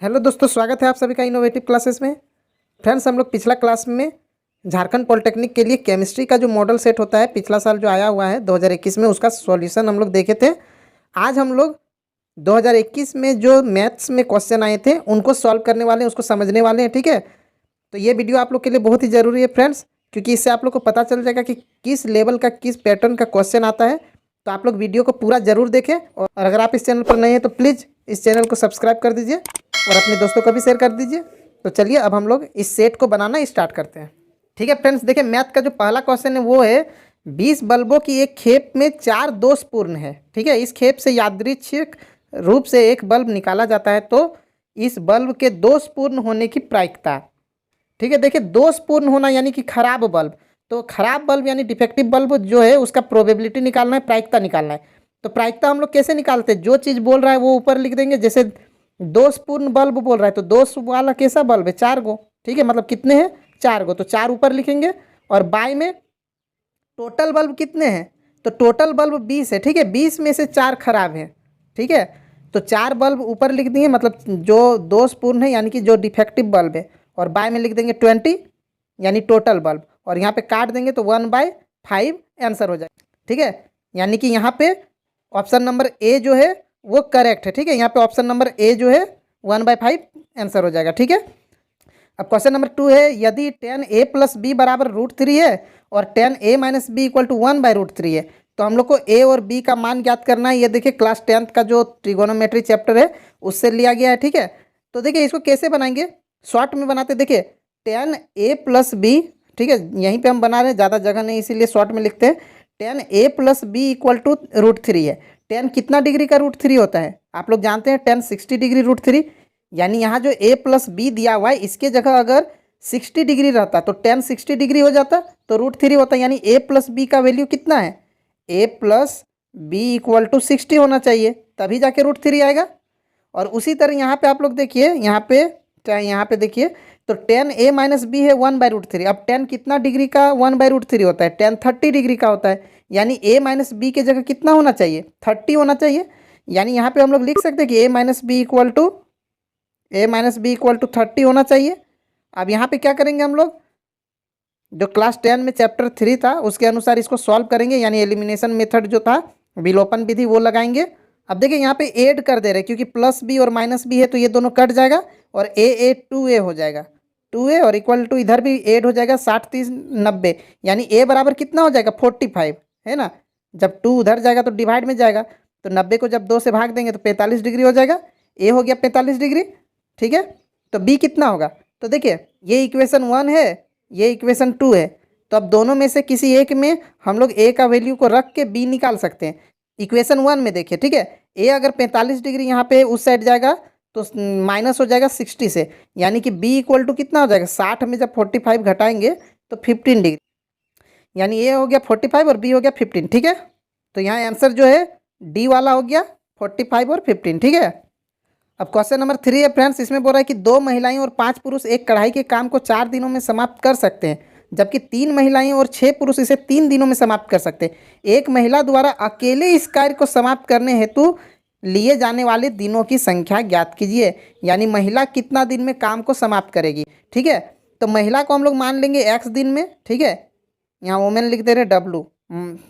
Hello दोस्तों, स्वागत है आप सभी का इनोवेटिव क्लासेस में। फ्रेंड्स, हम लोग पिछला क्लास में झारखंड पॉलिटेक्निक के लिए केमिस्ट्री का जो मॉडल सेट होता है पिछला साल जो आया हुआ है 2021 में, उसका सॉल्यूशन हम लोग देखे थे। आज हम लोग 2021 में जो मैथ्स में क्वेश्चन आए थे उनको सॉल्व करने वाले हैं, उसको समझने वाले हैं। ठीक है, तो ये वीडियो आप लोग के लिए बहुत ही ज़रूरी है फ्रेंड्स, क्योंकि इससे आप लोग को पता चल जाएगा कि किस लेवल का किस पैटर्न का क्वेश्चन आता है। तो आप लोग वीडियो को पूरा ज़रूर देखें, और अगर आप इस चैनल पर नए हैं तो प्लीज़ इस चैनल को सब्सक्राइब कर दीजिए और अपने दोस्तों को भी शेयर कर दीजिए। तो चलिए अब हम लोग इस सेट को बनाना स्टार्ट करते हैं। ठीक है फ्रेंड्स, देखिए मैथ का जो पहला क्वेश्चन है वो है 20 बल्बों की एक खेप में 4 दोषपूर्ण है। ठीक है, इस खेप से यादृच्छिक रूप से एक बल्ब निकाला जाता है, तो इस बल्ब के दोषपूर्ण होने की प्रायिकता। ठीक है, देखिए दोषपूर्ण होना यानी कि खराब बल्ब, तो खराब बल्ब यानी डिफेक्टिव बल्ब जो है उसका प्रोबेबिलिटी निकालना है, प्रायिकता निकालना है। तो प्रायिकता हम लोग कैसे निकालते हैं, जो चीज़ बोल रहा है वो ऊपर लिख देंगे। जैसे दोषपूर्ण बल्ब बोल रहा है तो दोष वाला कैसा बल्ब है, 4 गो। ठीक है, मतलब कितने हैं, 4 गो, तो 4 ऊपर लिखेंगे। और बाय में टोटल बल्ब कितने हैं, तो टोटल बल्ब 20 है। ठीक है, 20 में से 4 खराब हैं। ठीक है, तो 4 बल्ब ऊपर लिख दिए, मतलब जो दोषपूर्ण है यानी कि जो डिफेक्टिव बल्ब है। और बाय में लिख देंगे 20 यानी टोटल बल्ब, और यहाँ पे काट देंगे तो 1/5 आंसर हो जाएगा। ठीक है, यानी कि यहाँ पे ऑप्शन नंबर ए जो है वो करेक्ट है। ठीक है, यहाँ पे ऑप्शन नंबर ए जो है 1/5 आंसर हो जाएगा। ठीक है, अब क्वेश्चन नंबर 2 है, यदि 10a + b बराबर √3 है और 10a - b = 1/√3 है, तो हम लोग को a और b का मान ज्ञात करना है। ये देखिए क्लास 10th का जो ट्रिगोनोमेट्री चैप्टर है उससे लिया गया है। ठीक है, तो देखिए इसको कैसे बनाएंगे, शॉर्ट में बनाते। देखिए 10a + b, ठीक है, यहीं पे हम बना रहे हैं, ज़्यादा जगह नहीं इसीलिए शॉर्ट में लिखते हैं। 10a + b = √3 है। 10 कितना डिग्री का √3 होता है, आप लोग जानते हैं 10 60 डिग्री √3, यानी यहाँ जो a + b दिया हुआ है इसके जगह अगर 60 डिग्री रहता तो 10 60 डिग्री हो जाता, तो √3 होता, यानी a + b का वैल्यू कितना है, a + b = 60 होना चाहिए, तभी जाके √3 आएगा। और उसी तरह यहाँ पे आप लोग देखिए, यहाँ पे देखिए, तो 10a - b है 1/√3। अब 10 कितना डिग्री का 1/√3 होता है, 10 30 डिग्री का होता है, यानी a - b के जगह कितना होना चाहिए, 30 होना चाहिए। यानी यहाँ पे हम लोग लिख सकते हैं कि a - b = 30 होना चाहिए। अब यहाँ पे क्या करेंगे हम लोग, जो क्लास 10 में चैप्टर 3 था उसके अनुसार इसको सॉल्व करेंगे, यानी एलिमिनेशन मेथड जो था, विलोपन विधि, वो लगाएंगे। अब देखिए यहाँ पे ऐड कर दे रहे हैं, क्योंकि +b और -b है तो ये दोनों कट जाएगा और a 2a हो जाएगा, 2a, और = इधर भी ऐड हो जाएगा, 60 30 90, यानी a बराबर कितना हो जाएगा 45, है ना। जब 2 उधर जाएगा तो डिवाइड में जाएगा, तो 90 को जब 2 से भाग देंगे तो 45 डिग्री हो जाएगा, a हो गया 45 डिग्री। ठीक है, तो b कितना होगा, तो देखिए ये इक्वेशन 1 है, ये इक्वेशन 2 है, तो अब दोनों में से किसी एक में हम लोग a का वैल्यू को रख के b निकाल सकते हैं। इक्वेशन 1 में देखिए, ठीक है, a अगर 45 डिग्री यहाँ पे उस साइड जाएगा तो माइनस हो जाएगा 60 से, यानी कि b = कितना हो जाएगा, 60 में जब 45 घटाएंगे तो 15 डिग्री, यानी a हो गया 45 और b हो गया 15। ठीक है, तो यहाँ आंसर जो है डी वाला हो गया 45 और 15। ठीक है, अब क्वेश्चन नंबर 3 है फ्रेंड्स, इसमें बोल रहा है कि 2 महिलाएं और 5 पुरुष एक कढ़ाई के काम को 4 दिनों में समाप्त कर सकते हैं, जबकि 3 महिलाएं और 6 पुरुष इसे 3 दिनों में समाप्त कर सकते हैं। एक महिला द्वारा अकेले इस कार्य को समाप्त करने हेतु लिए जाने वाले दिनों की संख्या ज्ञात कीजिए, यानी महिला कितना दिन में काम को समाप्त करेगी। ठीक है, तो महिला को हम लोग मान लेंगे x दिन में। ठीक है, यहाँ वोमेन लिख दे रहे W,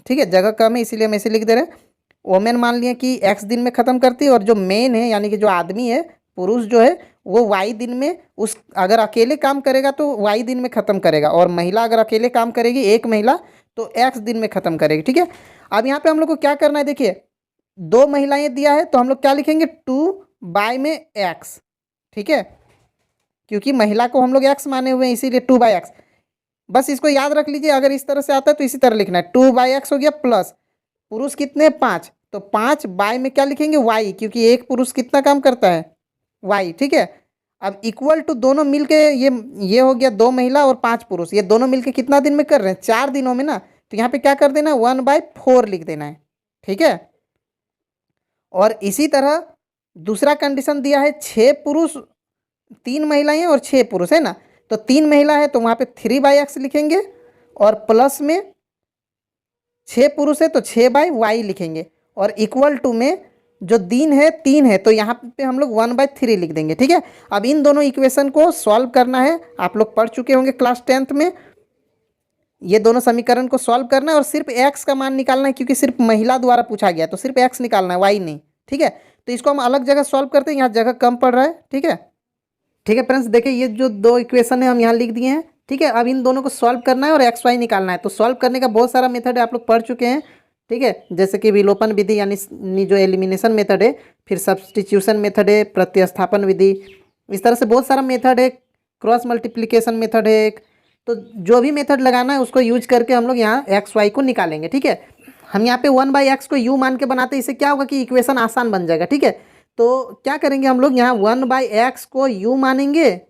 ठीक है, जगह कम है इसीलिए हम ऐसे लिख दे रहे हैं। वोमेन मान लिया कि x दिन में ख़त्म करती है, और जो मेन है यानी कि जो आदमी है, पुरुष जो है, वो y दिन में, उस अगर अकेले काम करेगा तो y दिन में ख़त्म करेगा, और महिला अगर अकेले काम करेगी, एक महिला, तो x दिन में ख़त्म करेगी। ठीक है, अब यहाँ पे हम लोग को क्या करना है, देखिए 2 महिलाएं दिया है तो हम लोग क्या लिखेंगे, 2 में x। ठीक है, क्योंकि महिला को हम लोग x माने हुए हैं इसीलिए 2/x। बस इसको याद रख लीजिए, अगर इस तरह से आता है तो इसी तरह लिखना है, 2/x हो गया, प्लस पुरुष कितने 5, तो 5 बाय में क्या लिखेंगे y, क्योंकि एक पुरुष कितना काम करता है y। ठीक है, अब इक्वल टू दोनों मिलके ये हो गया 2 महिला और 5 पुरुष, ये दोनों मिलके कितना दिन में कर रहे हैं, 4 दिनों में ना, तो यहाँ पे क्या कर देना है 1/4 लिख देना है। ठीक है, और इसी तरह दूसरा कंडीशन दिया है 6 पुरुष 3 महिलाएं और 6 पुरुष, है ना, तो 3 महिला है तो वहाँ पे 3/x लिखेंगे, और प्लस में 6 पुरुष है तो 6/y लिखेंगे, और इक्वल टू में जो दिन है 3 है, तो यहाँ पे हम लोग 1/3 लिख देंगे। ठीक है, अब इन दोनों इक्वेशन को सॉल्व करना है। आप लोग पढ़ चुके होंगे क्लास 10th में। ये दोनों समीकरण को सॉल्व करना है और सिर्फ एक्स का मान निकालना है, क्योंकि सिर्फ महिला द्वारा पूछा गया, तो सिर्फ एक्स निकालना है, वाई नहीं। ठीक है, तो इसको हम अलग जगह सॉल्व करते हैं, यहाँ जगह कम पड़ रहा है। ठीक है, ठीक है फ्रेंड्स, देखिए ये जो दो इक्वेशन है हम यहाँ लिख दिए हैं। ठीक है, अब इन दोनों को सॉल्व करना है और एक्स वाई निकालना है। तो सॉल्व करने का बहुत सारा मेथड है, आप लोग पढ़ चुके हैं। ठीक है, जैसे कि विलोपन विधि यानी जो एलिमिनेशन मेथड है, फिर सब्सटीट्यूशन मेथड है, प्रतिस्थापन विधि, इस तरह से बहुत सारा मेथड है। क्रॉस मल्टीप्लिकेशन मेथड है एक। तो जो भी मेथड लगाना है उसको यूज करके हम लोग यहाँ एक्स वाई को निकालेंगे। ठीक है, हम यहाँ पे 1/x को u मान के बनाते हैं, इससे क्या होगा कि इक्वेशन आसान बन जाएगा। ठीक है, तो क्या करेंगे हम लोग यहाँ 1/x को u मानेंगे,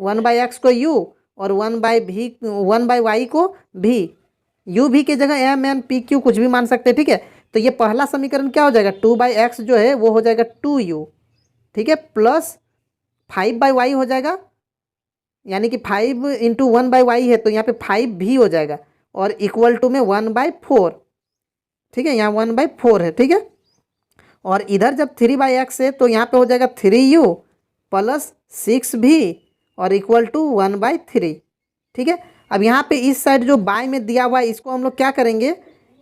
1/x को u और 1/y को v। u v के जगह m n p q कुछ भी मान सकते हैं। ठीक है, तो ये पहला समीकरण क्या हो जाएगा, 2/x जो है वो हो जाएगा 2u। ठीक है, प्लस 5/y हो जाएगा, यानी कि 5 × 1/y है, तो यहाँ पे 5v हो जाएगा, और इक्वल टू में 1/4। ठीक है, यहाँ 1/4 है। ठीक है, और इधर जब 3/x है तो यहाँ पे हो जाएगा 3u प्लस 6v और इक्वल टू 1/3। ठीक है, अब यहाँ पे इस साइड जो बाय में दिया हुआ है इसको हम लोग क्या करेंगे,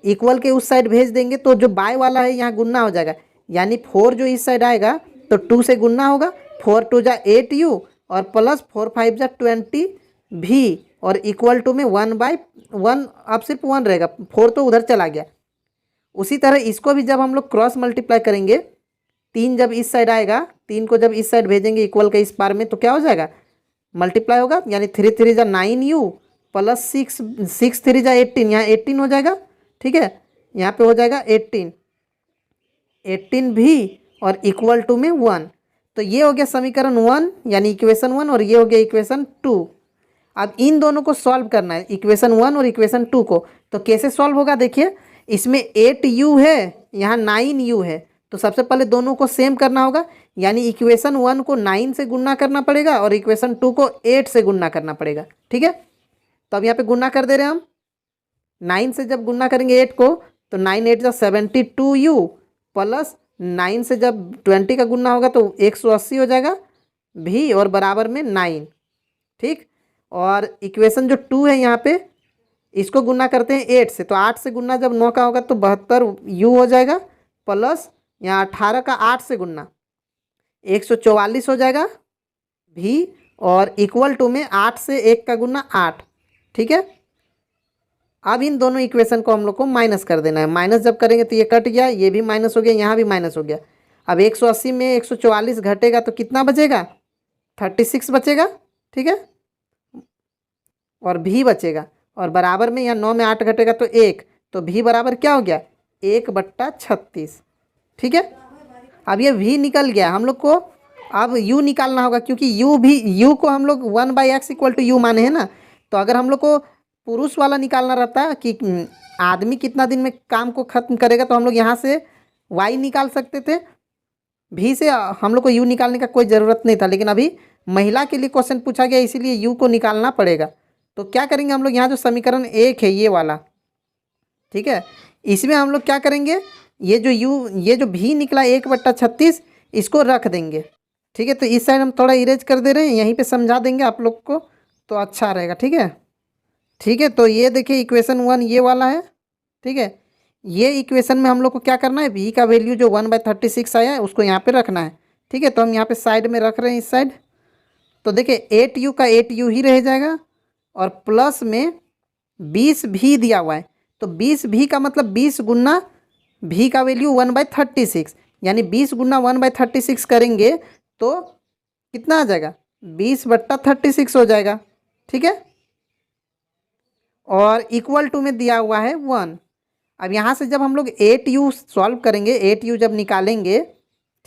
इक्वल के उस साइड भेज देंगे, तो जो बाय वाला है यहाँ गुन्ना हो जाएगा, यानी 4 जो इस साइड आएगा तो 2 से गुन्ना होगा, 4 2 जा 8u और प्लस 4 5 जा 20v और इक्वल टू में 1/1। अब सिर्फ 1 रहेगा, 4 तो उधर चला गया। उसी तरह इसको भी जब हम लोग क्रॉस मल्टीप्लाई करेंगे, 3 जब इस साइड आएगा, 3 को जब इस साइड भेजेंगे इक्वल के इस पार में, तो क्या हो जाएगा, मल्टीप्लाई होगा, यानी 3 3 जा 9u प्लस 6 3 जा 18, यहाँ 18 हो जाएगा। ठीक है, यहाँ पे हो जाएगा 18v और इक्वल टू में 1। तो ये हो गया समीकरण 1 यानी इक्वेशन 1, और ये हो गया इक्वेशन 2। अब इन दोनों को सॉल्व करना है, इक्वेशन 1 और इक्वेशन 2 को। तो कैसे सॉल्व होगा, देखिए इसमें 8u है, यहाँ 9u है, तो सबसे पहले दोनों को सेम करना होगा, यानी इक्वेशन 1 को 9 से गुणा करना पड़ेगा और इक्वेशन 2 को 8 से गुणा करना पड़ेगा। ठीक है, तो अब यहाँ पे गुणा कर दे रहे हैं हम। 9 से जब गुणा करेंगे 8 को, तो 9 8 जा 72u प्लस 9 से जब 20 का गुणा होगा तो 180 हो जाएगा v और बराबर में 9। ठीक, और इक्वेशन जो 2 है यहाँ पे, इसको गुना करते हैं 8 से, तो 8 से गुना जब 9 का होगा तो 72u हो जाएगा, प्लस यहाँ 18 का 8 से गुना 144 हो जाएगा v और इक्वल टू में 8 से 1 का गुना 8। ठीक है, अब इन दोनों इक्वेशन को हम लोग को माइनस कर देना है। माइनस जब करेंगे तो ये कट गया, ये भी माइनस हो गया, यहाँ भी माइनस हो गया। अब 180 में 144 घटेगा तो कितना बचेगा, 36 बचेगा। ठीक है, और v बचेगा, और बराबर में यहाँ 9 में 8 घटेगा तो 1, तो v बराबर क्या हो गया, 1/36। ठीक है, अब ये v निकल गया, हम लोग को अब u निकालना होगा, क्योंकि u को हम लोग 1/x इक्वल टू u माने हैं ना। तो अगर हम लोग को पुरुष वाला निकालना रहता कि आदमी कितना दिन में काम को ख़त्म करेगा, तो हम लोग यहाँ से y निकाल सकते थे, v से हम लोग को u निकालने का कोई ज़रूरत नहीं था। लेकिन अभी महिला के लिए क्वेश्चन पूछा गया, इसीलिए u को निकालना पड़ेगा। तो क्या करेंगे हम लोग, यहाँ जो समीकरण 1 है ये वाला, ठीक है, इसमें हम लोग क्या करेंगे, ये जो v निकला 1/36 इसको रख देंगे। ठीक है, तो इस साइड हम थोड़ा इरेज कर दे रहे हैं, यहीं पे समझा देंगे आप लोग को तो अच्छा रहेगा। ठीक है, ठीक है, तो ये देखिए इक्वेशन 1 ये वाला है। ठीक है, ये इक्वेशन में हम लोग को क्या करना है, v का वैल्यू जो 1/36 आया है उसको यहाँ पे रखना है। ठीक है, तो हम यहाँ पे साइड में रख रहे हैं, इस साइड। तो देखिए 8u का 8u ही रह जाएगा, और प्लस में 20v दिया हुआ है, तो 20v का मतलब 20 गुना v का वैल्यू 1/36, यानी 20 गुना 1/36 करेंगे तो कितना आ जाएगा, 20/36 हो जाएगा। ठीक है, और इक्वल टू में दिया हुआ है 1। अब यहाँ से जब हम लोग 8u सॉल्व करेंगे, 8u जब निकालेंगे,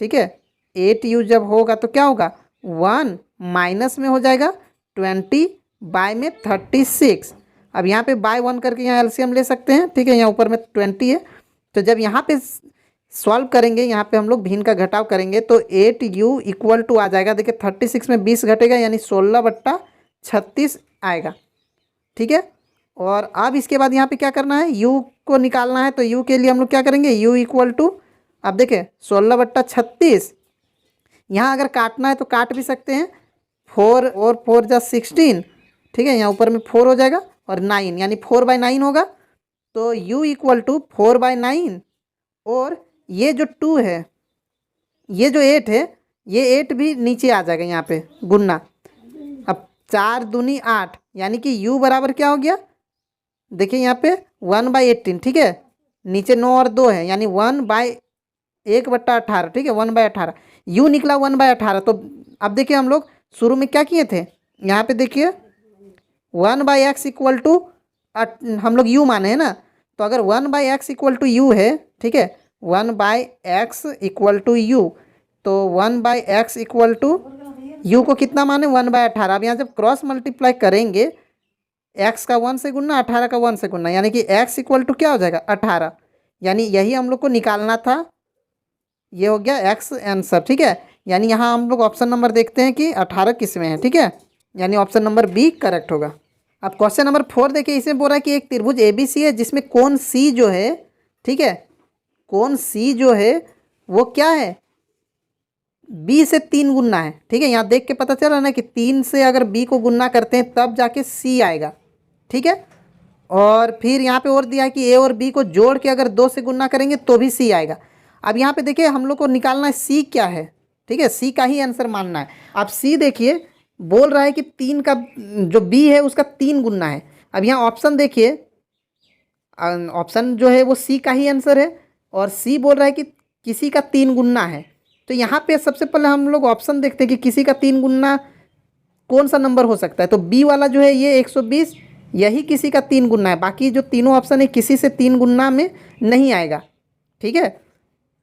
ठीक है, 8u जब होगा तो क्या होगा, 1 माइनस में हो जाएगा 20 बाय में 36। अब यहाँ पे बाय 1 करके यहाँ एलसीएम ले सकते हैं। ठीक है, यहाँ ऊपर में 20 है, तो जब यहाँ पे सॉल्व करेंगे, यहाँ पे हम लोग भिन्न का घटाव करेंगे तो 8u इक्वल टू आ जाएगा, देखिए 36 में 20 घटेगा यानी 16/36 आएगा। ठीक है, और अब इसके बाद यहाँ पे क्या करना है, u को निकालना है, तो u के लिए हम लोग क्या करेंगे, u इक्वल टू अब देखिए 16/36, यहाँ अगर काटना है तो काट भी सकते हैं। 4 और 4 जा 16, ठीक है, यहाँ ऊपर में 4 हो जाएगा और 9 यानी 4/9 होगा। तो u इक्वल टू 4/9 और ये जो 2 है, ये जो 8 है, ये 8 भी नीचे आ जाएगा यहाँ पे गुन्ना। अब 4 दूनी 8 यानी कि u बराबर क्या हो गया, देखिए यहाँ पे 1/18, ठीक है, नीचे 9 और 2 है यानी 1/1/18, ठीक है, 1/18 u निकला 1/18। तो अब देखिए हम लोग शुरू में क्या किए थे, यहाँ पे देखिए 1/x इक्वल टू, हम लोग u माने हैं ना, तो अगर 1/x इक्वल टू u है, ठीक है, 1/x इक्वल टू u, तो 1/x इक्वल टू u को कितना माने 1/18। अब यहाँ जब क्रॉस मल्टीप्लाई करेंगे, x का 1 से गुना 18 का 1 से गुना, यानी कि x इक्वल टू क्या हो जाएगा 18, यानी यही हम लोग को निकालना था। ये हो गया x आंसर, ठीक है, यानी यहाँ हम लोग ऑप्शन नंबर देखते हैं कि 18 किस में है, ठीक है, यानी ऑप्शन नंबर बी करेक्ट होगा। अब क्वेश्चन नंबर 4 देखिए, इसमें बोल रहा है कि एक त्रिभुज ABC है जिसमें कोण C जो है, ठीक है, कोण C जो है वो क्या है, B से 3 गुना है, ठीक है, यहाँ देख के पता चल रहा है ना कि 3 से अगर B को गुना करते हैं तब जाके C आएगा, ठीक है। और फिर यहाँ पे और दिया है कि A और B को जोड़ के अगर 2 से गुना करेंगे तो भी C आएगा। अब यहाँ पे देखिए हम लोग को निकालना है C क्या है, ठीक है, C का ही आंसर मानना है। अब C देखिए बोल रहा है कि 3 का जो B है उसका 3 गुना है। अब यहाँ ऑप्शन देखिए, ऑप्शन जो है वो C का ही आंसर है और C बोल रहा है कि किसी का 3 गुना है। तो यहाँ पे सबसे पहले हम लोग ऑप्शन देखते हैं कि किसी का 3 गुना कौन सा नंबर हो सकता है। तो बी वाला जो है ये 120, यही किसी का 3 गुना है, बाकी जो तीनों ऑप्शन है किसी से 3 गुना में नहीं आएगा, ठीक है।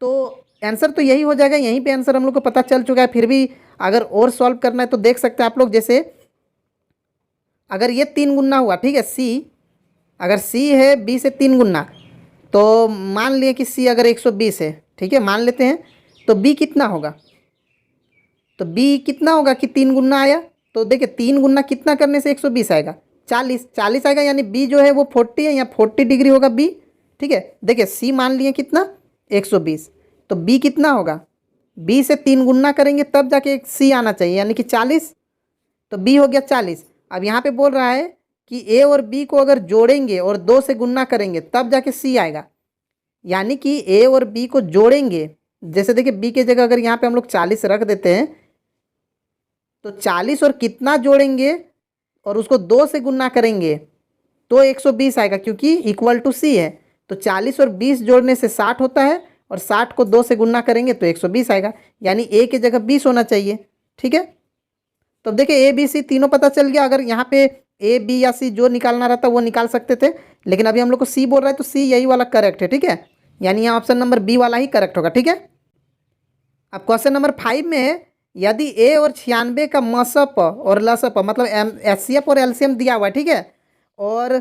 तो आंसर तो यही हो जाएगा, यहीं पे आंसर हम लोग को पता चल चुका है। फिर भी अगर और सॉल्व करना है तो देख सकते हैं आप लोग, जैसे अगर ये 3 गुना हुआ, ठीक है, सी अगर सी है बी से 3 गुना, तो मान लिए कि सी अगर 120 है, ठीक है, मान लेते हैं, तो बी कितना होगा, तो बी कितना होगा कि 3 गुना आया। तो देखिए 3 गुना कितना करने से 120 आएगा, 40 आएगा, यानी बी जो है वो 40 है, या 40 डिग्री होगा बी, ठीक है। देखिए सी मान लिए कितना 120, तो बी कितना होगा, बी से 3 गुना करेंगे तब जाके सी आना चाहिए, यानी कि 40, तो बी हो गया 40। अब यहाँ पे बोल रहा है कि ए और बी को अगर जोड़ेंगे और 2 से गुना करेंगे तब जाके सी आएगा, यानी कि ए और बी को जोड़ेंगे। जैसे देखिए बी के जगह अगर यहाँ पे हम लोग 40 रख देते हैं, तो 40 और कितना जोड़ेंगे और उसको 2 से गुना करेंगे तो 120 आएगा, क्योंकि इक्वल टू सी है। तो 40 और 20 जोड़ने से 60 होता है, और 60 को 2 से गुना करेंगे तो 120 आएगा, यानी ए की जगह 20 होना चाहिए, ठीक है। तो देखिए ए बी सी तीनों पता चल गया। अगर यहाँ पे ए बी या सी जो निकालना रहता वो निकाल सकते थे, लेकिन अभी हम लोग को सी बोल रहा है तो सी यही वाला करेक्ट है, ठीक है, यानी यहाँ ऑप्शन नंबर बी वाला ही करेक्ट होगा, ठीक है। अब क्वेश्चन नंबर 5 में है, यदि ए और 96 का मसप और लसप मतलब एचसीएफ और एलसीएम दिया हुआ है, ठीक है, और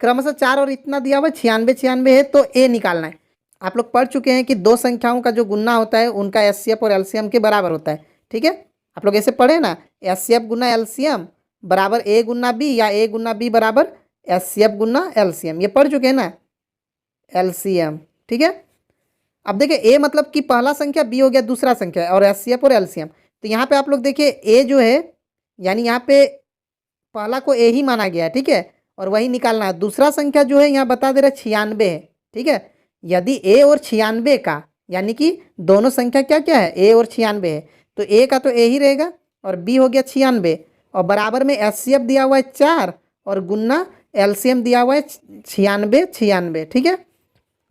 क्रमशः 4 और इतना दिया हुआ है 96 है, तो ए निकालना है। आप लोग पढ़ चुके हैं कि दो संख्याओं का जो गुना होता है उनका एचसीएफ और एलसीएम के बराबर होता है, ठीक है, आप लोग ऐसे पढ़े ना, एचसीएफ गुना एलसीएम बराबर ए गुना बी, या ए गुना बी बराबर एचसीएफ गुना एलसीएम, ये पढ़ चुके हैं ना, एलसीएम, ठीक है। अब देखिए ए मतलब कि पहला संख्या, बी हो गया दूसरा संख्या, और एचसीएफ और एलसीएम। तो यहाँ पे आप लोग देखिए ए जो है, यानी यहाँ पे पहला को ए ही माना गया है, ठीक है, और वही निकालना है। दूसरा संख्या जो है यहाँ बता दे रहा है 96 है, ठीक है। यदि ए और 96 का, यानी कि दोनों संख्या क्या क्या है, ए और 96 है, तो ए का तो ए ही रहेगा, और बी हो गया 96, और बराबर में एचसीएफ दिया हुआ है 4, और गुना एलसीएम दिया हुआ है 96, ठीक है।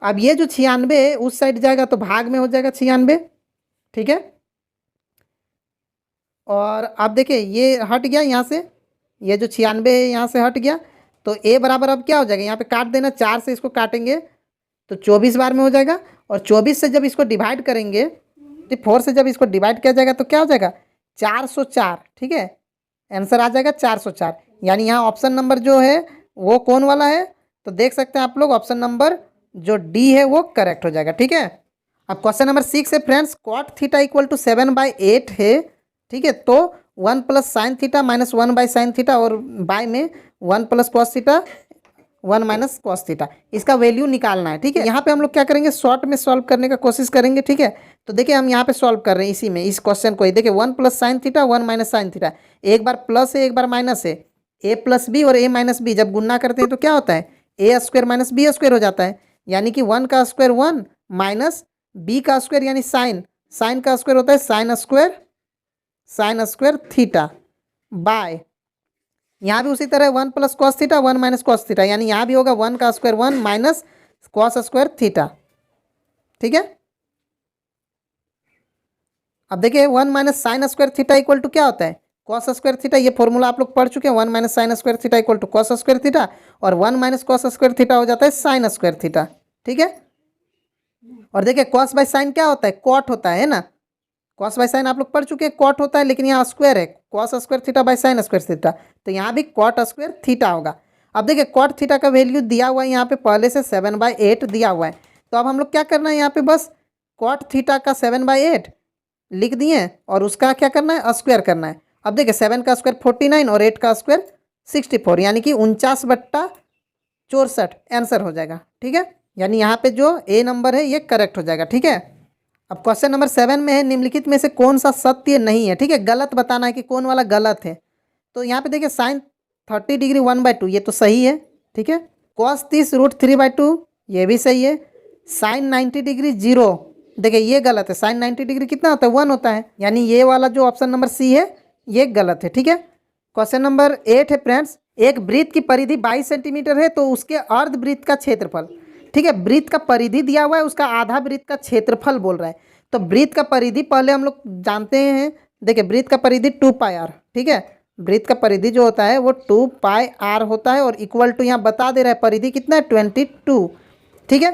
अब ये जो 96 है उस साइड जाएगा तो भाग में हो जाएगा 96, ठीक है। और अब देखिए ये हट गया यहाँ से, ये जो 96 है यहाँ से हट गया, तो ए बराबर अब क्या हो जाएगा, यहाँ पे काट देना, 4 से इसको काटेंगे तो 24 बार में हो जाएगा, और 24 से जब इसको डिवाइड करेंगे, तो 4 से जब इसको डिवाइड किया जाएगा तो क्या हो जाएगा 404, ठीक है, आंसर आ जाएगा 404। यानी यहाँ ऑप्शन नंबर जो है वो कौन वाला है, तो देख सकते हैं आप लोग ऑप्शन नंबर जो डी है वो करेक्ट हो जाएगा, ठीक है। अब क्वेश्चन नंबर 6 है friends, cot theta equal to 7/8 है, ठीक है, तो 1 + sin थीटा -1 / sin थीटा, और बाय में 1 + cos theta 1 minus cos theta, इसका वैल्यू निकालना है। ठीक है, यहाँ पे हम लोग क्या करेंगे, शॉर्ट में सॉल्व करने का कोशिश करेंगे। ठीक है, तो देखिए हम यहाँ पे सॉल्व कर रहे हैं इसी में, इस क्वेश्चन को ही देखिए 1 plus sine theta 1 minus sine theta, एक बार प्लस है एक बार माइनस है, ए प्लस बी और ए माइनस बी जब गुना करते हैं तो क्या होता है, ए स्क्वायर माइनस बी स्क्वायर हो जाता है, यानी कि 1 का स्क्वायर 1 माइनस बी का स्क्वायर यानी साइन, साइन का स्क्वायर होता है साइन स्क्वायर थीटा बाय, यहाँ भी उसी तरह 1 plus cos theta 1 minus cos theta, यानी यहाँ भी होगा 1 का square 1 minus cos square theta. ठीक है, अब देखिए 1 minus sine square theta equal to क्या होता है, कॉस स्क्वायर थीटा। ये फॉर्मूला आप लोग पढ़ चुके हैं, 1 minus sine square theta equal to cos square theta, और 1 माइनस कॉस स्क्वायर थीटा हो जाता है साइन स्क्वायर थीटा। ठीक है, और देखिए कॉस बाय साइन क्या होता है, कॉट होता है ना, कॉस बाय साइन आप लोग पढ़ चुके हैं, कॉट होता है, लेकिन यहाँ स्क्वायर है, cos square theta by sine square theta, तो यहाँ भी कॉट स्क्वायर थीटा होगा। अब देखिए कॉट थीटा का वैल्यू दिया हुआ है यहाँ पे पहले से 7/8 दिया हुआ है, तो अब हम लोग क्या करना है, यहाँ पे बस कॉट थीटा का 7/8 लिख दिए और उसका क्या करना है, स्क्वायर करना है। अब देखिए 7 का स्क्वायर 49 और 8 का स्क्वायर 64, यानी कि 49/64 आंसर हो जाएगा। ठीक है, यानी यहाँ पे जो ए नंबर है ये करेक्ट हो जाएगा। ठीक है, अब क्वेश्चन नंबर 7 में है, निम्नलिखित में से कौन सा सत्य नहीं है। ठीक है, गलत बताना है कि कौन वाला गलत है। तो यहाँ पे देखिए साइन 30 डिग्री 1/2 ये तो सही है। ठीक है, कॉस 30 √3/2 ये भी सही है। साइन 90 डिग्री 0 देखिए ये गलत है, साइन 90 डिग्री कितना होता है 1 होता है, यानी ये वाला जो ऑप्शन नंबर सी है ये गलत है। ठीक है, क्वेश्चन नंबर 8 है फ्रेंड्स, एक वृत्त की परिधि 22 सेंटीमीटर है तो उसके अर्ध वृत्त का क्षेत्रफल। ठीक है, वृत्त का परिधि दिया हुआ है, उसका आधा वृत्त का क्षेत्रफल बोल रहा है। तो वृत्त का परिधि पहले हम लोग जानते हैं, देखिए वृत्त का परिधि 2πr। ठीक है, वृत्त का परिधि जो होता है वो 2πr होता है, और इक्वल टू यहाँ बता दे रहा है परिधि कितना है 22। ठीक है,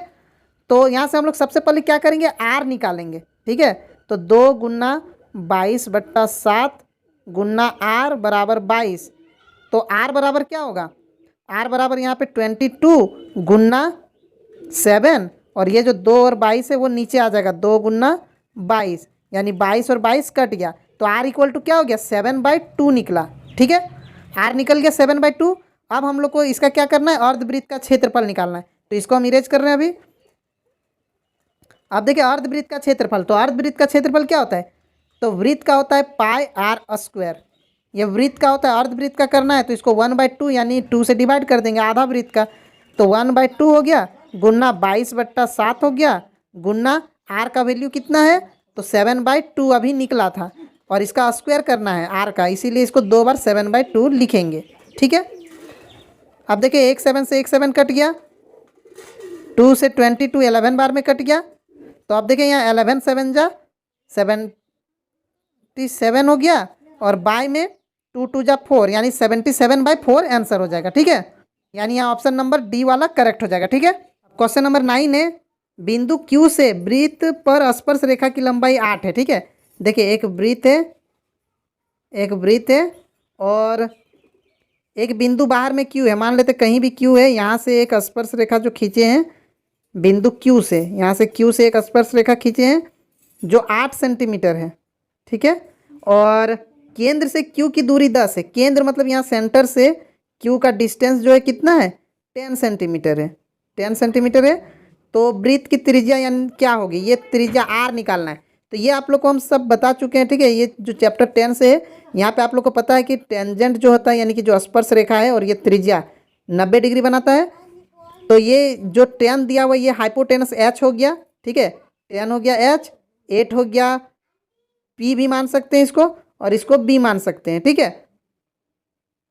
तो यहाँ से हम लोग सबसे पहले क्या करेंगे, आर निकालेंगे। ठीक है, तो 2 गुना 22/7 गुना आर बराबर 22, तो आर बराबर क्या होगा, आर बराबर यहाँ पे 22 गुना 7, और ये जो 2 और 22 है वो नीचे आ जाएगा, 2 गुना 22, यानी 22 और 22 कट गया, तो आर इक्वल टू क्या हो गया 7/2 निकला। ठीक है, आर निकल गया 7/2। अब हम लोग को इसका क्या करना है, अर्धवृत्त का क्षेत्रफल निकालना है, तो इसको हम इरेज कर रहे हैं अभी। अब देखिए अर्धवृत्त का क्षेत्रफल, तो अर्धवृत्त का क्षेत्रफल क्या होता है, तो वृत्त का होता है πr², ये वृत्त का होता है, अर्धवृत्त का करना है तो इसको 1/2 यानी 2 से डिवाइड कर देंगे आधा वृत्त का, तो 1/2 हो गया गुना 22/7 हो गया गुना आर का वैल्यू कितना है, तो 7/2 अभी निकला था, और इसका स्क्वायर करना है आर का, इसीलिए इसको 2 बार 7/2 लिखेंगे। ठीक है, अब देखिए 1 7 से 1 7 कट गया, 2 से 22 11 बार में कट गया, तो अब देखिए यहाँ 11 7 जा 77 हो गया, और बाय में 2 2 जा 4 यानी 77/4 आंसर हो जाएगा। ठीक है, यानी यहाँ ऑप्शन नंबर डी वाला करेक्ट हो जाएगा। ठीक है, क्वेश्चन नंबर 9 है, बिंदु Q से वृत्त पर स्पर्श रेखा की लंबाई 8 है। ठीक है, देखिए एक वृत्त है और एक बिंदु बाहर में Q है, मान लेते कहीं भी Q है, यहाँ से एक स्पर्श रेखा जो खींचे हैं बिंदु Q से, यहाँ से Q से एक स्पर्श रेखा खींचे हैं जो 8 सेंटीमीटर है। ठीक है, और केंद्र से Q की दूरी 10 है, केंद्र मतलब यहाँ सेंटर से Q का डिस्टेंस जो है कितना है 10 सेंटीमीटर है, 10 सेंटीमीटर है, तो वृत्त की त्रिज्या यानी क्या होगी, ये त्रिज्या आर निकालना है। तो ये आप लोग को हम सब बता चुके हैं। ठीक है, ये जो चैप्टर 10 से है, यहाँ पे आप लोग को पता है कि टेंजेंट जो होता है यानी कि जो स्पर्श रेखा है और ये त्रिज्या 90 डिग्री बनाता है, तो ये जो 10 दिया हुआ ये हाइपोटेनस H हो गया। ठीक है, 10 हो गया H, 8 हो गया P भी मान सकते हैं इसको, और इसको B मान सकते हैं। ठीक है,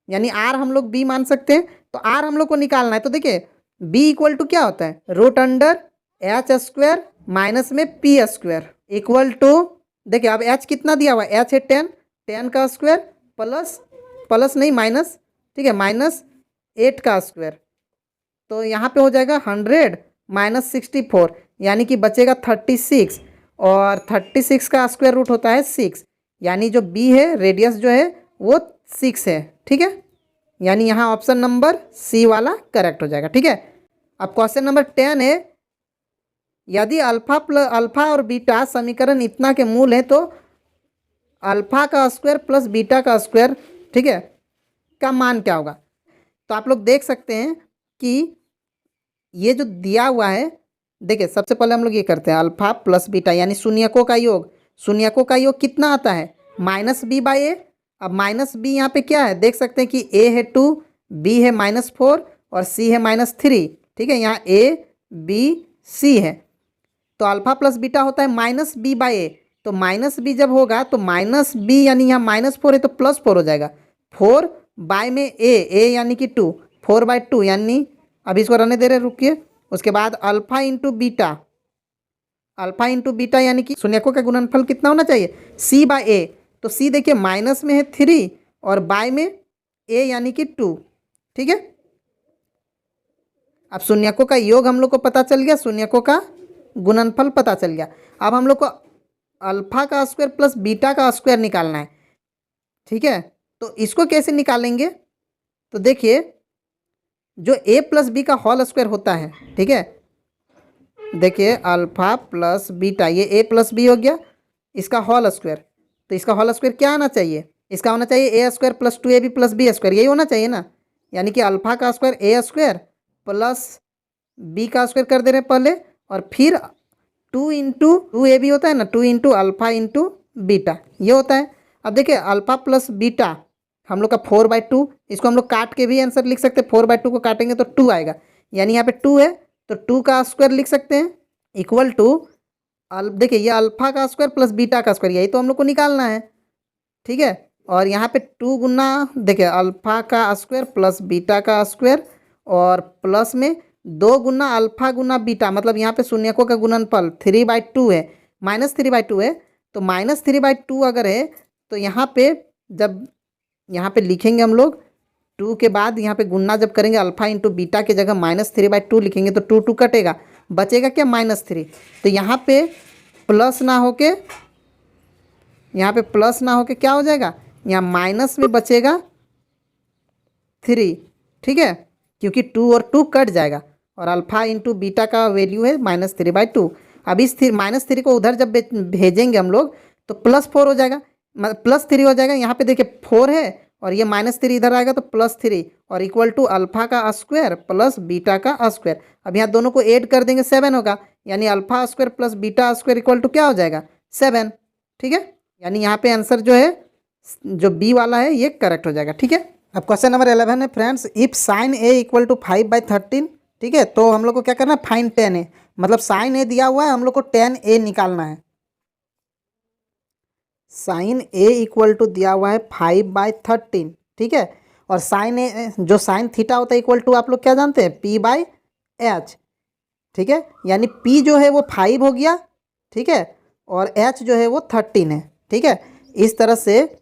यानी R हम लोग B मान सकते हैं, तो R हम लोग को निकालना है। तो देखिए B इक्वल टू क्या होता है, √H² माइनस में P² इक्वल टू, देखिए अब H कितना दिया हुआ है, H है 10, 10 का स्क्वायर प्लस नहीं माइनस, ठीक है माइनस 8 का स्क्वायर, तो यहाँ पे हो जाएगा 100 माइनस 64, यानी कि बचेगा 36, और 36 का स्क्वायर रूट होता है 6, यानी जो B है रेडियस जो है वो 6 है। ठीक है, यानी यहाँ ऑप्शन नंबर सी वाला करेक्ट हो जाएगा। ठीक है, अब क्वेश्चन नंबर 10 है, यदि अल्फा और बीटा समीकरण इतना के मूल है तो अल्फा का स्क्वायर प्लस बीटा का स्क्वायर, ठीक है, का मान क्या होगा। तो आप लोग देख सकते हैं कि ये जो दिया हुआ है, देखिए सबसे पहले हम लोग ये करते हैं अल्फा प्लस बीटा यानी शून्यकों का योग। शून्यकों का योग कितना आता है? -b/a। अब -b यहाँ पे क्या है, देख सकते हैं कि a है 2, b है -4 और c है -3। ठीक है, यहाँ a b c है, तो अल्फा प्लस बीटा होता है -b/a। तो -b जब होगा तो -b यानी यहाँ -4 है तो +4 हो जाएगा। 4 बाय में a यानी कि 2, 4/2 यानी, अभी इसको रहने दे रहे, रुकिए। उसके बाद अल्फा इंटू बीटा यानी कि शून्यकों का गुणनफल कितना होना चाहिए? c/a। तो c देखिए माइनस में है 3 और बाय में a यानी कि 2। ठीक है, अब शून्यकों का योग हम लोग को पता चल गया, शून्यकों का गुणनफल पता चल गया। अब हम लोग को अल्फा का स्क्वायर प्लस बीटा का स्क्वायर निकालना है। ठीक है, तो इसको कैसे निकालेंगे? तो देखिए जो a प्लस बी का होल स्क्वायर होता है, ठीक है, देखिए अल्फा प्लस बीटा, ये a प्लस बी हो गया, इसका होल स्क्वायर। तो इसका होल स्क्वायर क्या आना चाहिए? इसका होना चाहिए a² plus 2ab plus B square, यही होना चाहिए ना। यानी कि अल्फा का स्क्वायर a² प्लस बी का स्क्वायर कर दे रहे हैं पहले, और फिर 2 इंटू 2ab होता है ना, 2 इंटू अल्फा इंटू बीटा, ये होता है। अब देखिए अल्फा प्लस बीटा हम लोग का 4/2, इसको हम लोग काट के भी आंसर लिख सकते हैं। 4/2 को काटेंगे तो 2 आएगा, यानी यहाँ पे 2 है तो 2 का स्क्वायर लिख सकते हैं, इक्वल टू देखिए ये अल्फा का स्क्वायर प्लस बीटा का स्क्वायर, यही तो हम लोग को निकालना है। ठीक है, और यहाँ पे 2 गुना, देखिए अल्फा का स्क्वायर प्लस बीटा का स्क्वायर और प्लस में 2 गुना अल्फा गुना बीटा, मतलब यहाँ पे शून्यकों का गुणनफल 3/2 है, -3/2 है। तो -3/2 अगर है तो यहाँ पे जब यहाँ पे लिखेंगे हम लोग 2 के बाद यहाँ पे गुना जब करेंगे अल्फा इंटू बीटा की जगह -3/2 लिखेंगे तो 2 2 कटेगा, बचेगा क्या? -3। तो यहाँ पे प्लस ना होके, यहाँ पे प्लस ना होके क्या हो जाएगा? यहाँ माइनस में बचेगा 3। ठीक है, क्योंकि 2 और 2 कट जाएगा और अल्फा इंटू बीटा का वैल्यू है -3/2। अब इस -3 को उधर जब भेजेंगे हम लोग तो +4 हो जाएगा, +3 हो जाएगा। यहाँ पे देखिए 4 है और ये -3 इधर आएगा तो +3 और इक्वल टू अल्फा का स्क्वायर प्लस बीटा का स्क्वायर। अब यहाँ दोनों को ऐड कर देंगे 7 होगा, यानी alpha square plus beta square equal to क्या हो जाएगा? 7। ठीक है, यानी यहाँ पे आंसर जो है, जो बी वाला है, ये करेक्ट हो जाएगा। ठीक है, अब क्वेश्चन नंबर 11 है friends, if sine a equal to 5/13। ठीक है, तो हम लोग को क्या करना है? फाइंड tan a, मतलब साइन a दिया हुआ है, हम लोग को tan a निकालना है। साइन a इक्वल टू दिया हुआ है 5/13। ठीक है, और साइन a जो साइन थीटा होता है इक्वल टू, आप लोग क्या जानते हैं? p/h। ठीक है, यानी p जो है वो 5 हो गया, ठीक है, और h जो है वो 13 है। ठीक है, इस तरह से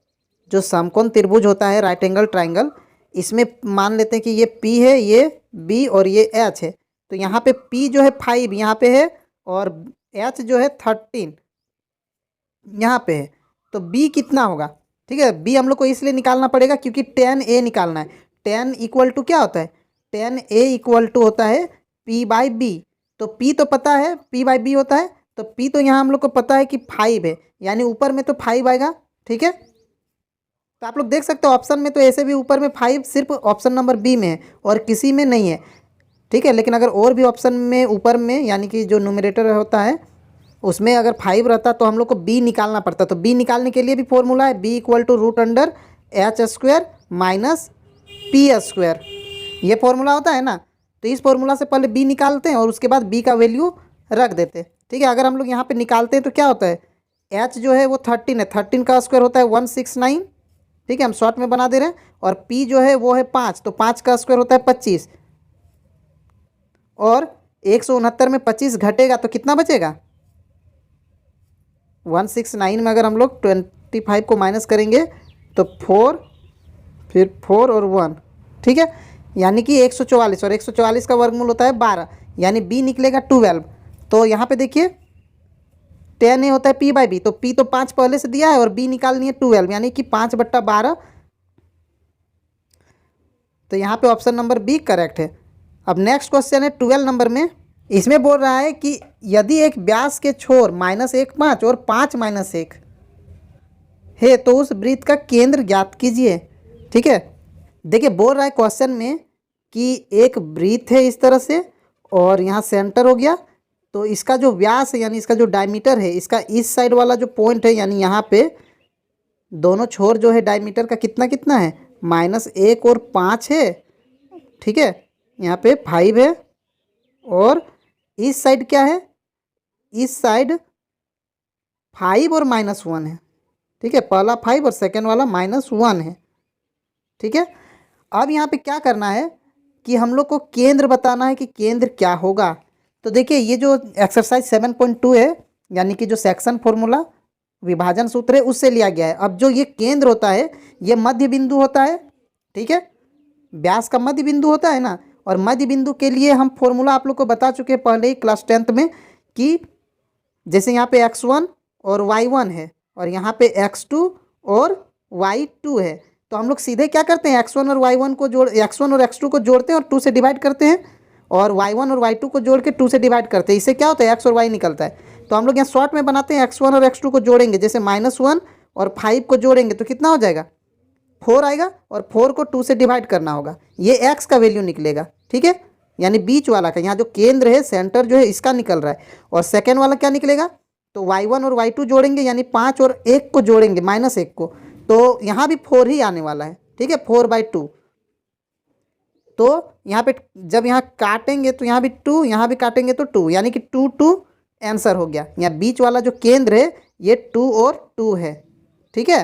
जो समकोण त्रिभुज होता है, राइट एंगल ट्राइंगल, इसमें मान लेते हैं कि ये p है, ये b और ये h है। तो यहाँ पे p जो है 5 यहाँ पे है और h जो है 13 यहाँ पे है, तो b कितना होगा? ठीक है, b हम लोग को इसलिए निकालना पड़ेगा क्योंकि tan a निकालना है। tan इक्वल टू क्या होता है? tan a इक्वल टू होता है p/b। तो p तो पता है, p/b होता है, तो p तो यहाँ हम लोग को पता है कि 5 है, यानी ऊपर में तो 5 आएगा। ठीक है, तो आप लोग देख सकते हो ऑप्शन में तो ऐसे भी ऊपर में 5 सिर्फ ऑप्शन नंबर बी में है और किसी में नहीं है। ठीक है, लेकिन अगर और भी ऑप्शन में ऊपर में, यानी कि जो न्यूमरेटर होता है उसमें अगर 5 रहता तो हम लोग को b निकालना पड़ता। तो b निकालने के लिए भी फॉर्मूला है, b equal to √h² minus p², ये फॉर्मूला होता है ना। तो इस फॉर्मूला से पहले b निकालते हैं और उसके बाद b का वैल्यू रख देते हैं। ठीक है, अगर हम लोग यहाँ पे निकालते हैं तो क्या होता है? h जो है वो 13 है, 13 का स्क्वायर होता है 169। ठीक है, हम शॉर्ट में बना दे रहे हैं, और p जो है वो है 5, तो 5 का स्क्वायर होता है 25, और 169 में 25 घटेगा तो कितना बचेगा? 169 में अगर हम लोग 25 को माइनस करेंगे तो 4, फिर 4 और 1। ठीक है, यानी कि 144, और 144 का वर्गमूल होता है 12, यानी b निकलेगा 12। तो यहाँ पे देखिए tan a होता है p/b, तो p तो 5 पहले से दिया है और b निकालनी है 12, यानी कि 5/12। तो यहाँ पे ऑप्शन नंबर बी करेक्ट है। अब नेक्स्ट क्वेश्चन है 12 नंबर में, इसमें बोल रहा है कि यदि एक व्यास के छोर -1 5 और 5 -1 है तो उस वृत्त का केंद्र ज्ञात कीजिए। ठीक है, देखिए बोल रहा है क्वेश्चन में कि एक ब्रीथ है इस तरह से और यहाँ सेंटर हो गया, तो इसका जो व्यास है यानी इसका जो डायमीटर है, इसका इस साइड वाला जो पॉइंट है यानी यहाँ पे दोनों छोर जो है डायमीटर का कितना कितना है, -1 और 5 है। ठीक है, यहाँ पे 5 है और इस साइड क्या है, इस साइड 5 और -1 है। ठीक है, पहला 5 और सेकेंड वाला -1 है। ठीक है, अब यहाँ पे क्या करना है कि हम लोग को केंद्र बताना है कि केंद्र क्या होगा। तो देखिए ये जो एक्सरसाइज 7.2 है यानी कि जो सेक्शन फॉर्मूला विभाजन सूत्र है उससे लिया गया है। अब जो ये केंद्र होता है ये मध्य बिंदु होता है। ठीक है, व्यास का मध्य बिंदु होता है ना, और मध्य बिंदु के लिए हम फॉर्मूला आप लोग को बता चुके हैं पहले ही क्लास 10th में कि जैसे यहाँ पे x1 और y1 है और यहाँ पे x2 और y2 है, तो हम लोग सीधे क्या करते हैं, x1 और y1 को x1 और x2 को जोड़ते हैं और 2 से डिवाइड करते हैं, और y1 और y2 को जोड़ के 2 से डिवाइड करते हैं। इससे क्या होता है, x और y निकलता है। तो हम लोग यहाँ शॉर्ट में बनाते हैं, x1 और x2 को जोड़ेंगे, जैसे -1 और 5 को जोड़ेंगे तो कितना हो जाएगा, 4 आएगा, और 4 को 2 से डिवाइड करना होगा, ये x का वैल्यू निकलेगा। ठीक है, यानी बीच वाला का, यहाँ जो केंद्र है सेंटर जो है इसका निकल रहा है। और सेकेंड वाला क्या निकलेगा, तो y1 और y2 जोड़ेंगे यानी 5 और 1 को जोड़ेंगे -1 को, तो यहाँ भी 4 ही आने वाला है। ठीक है, 4/2। तो यहाँ पे जब यहाँ काटेंगे तो यहाँ भी 2, यहाँ भी काटेंगे तो 2, यानी कि 2 2 आंसर हो गया। यहाँ बीच वाला जो केंद्र है ये 2 और 2 है। ठीक है,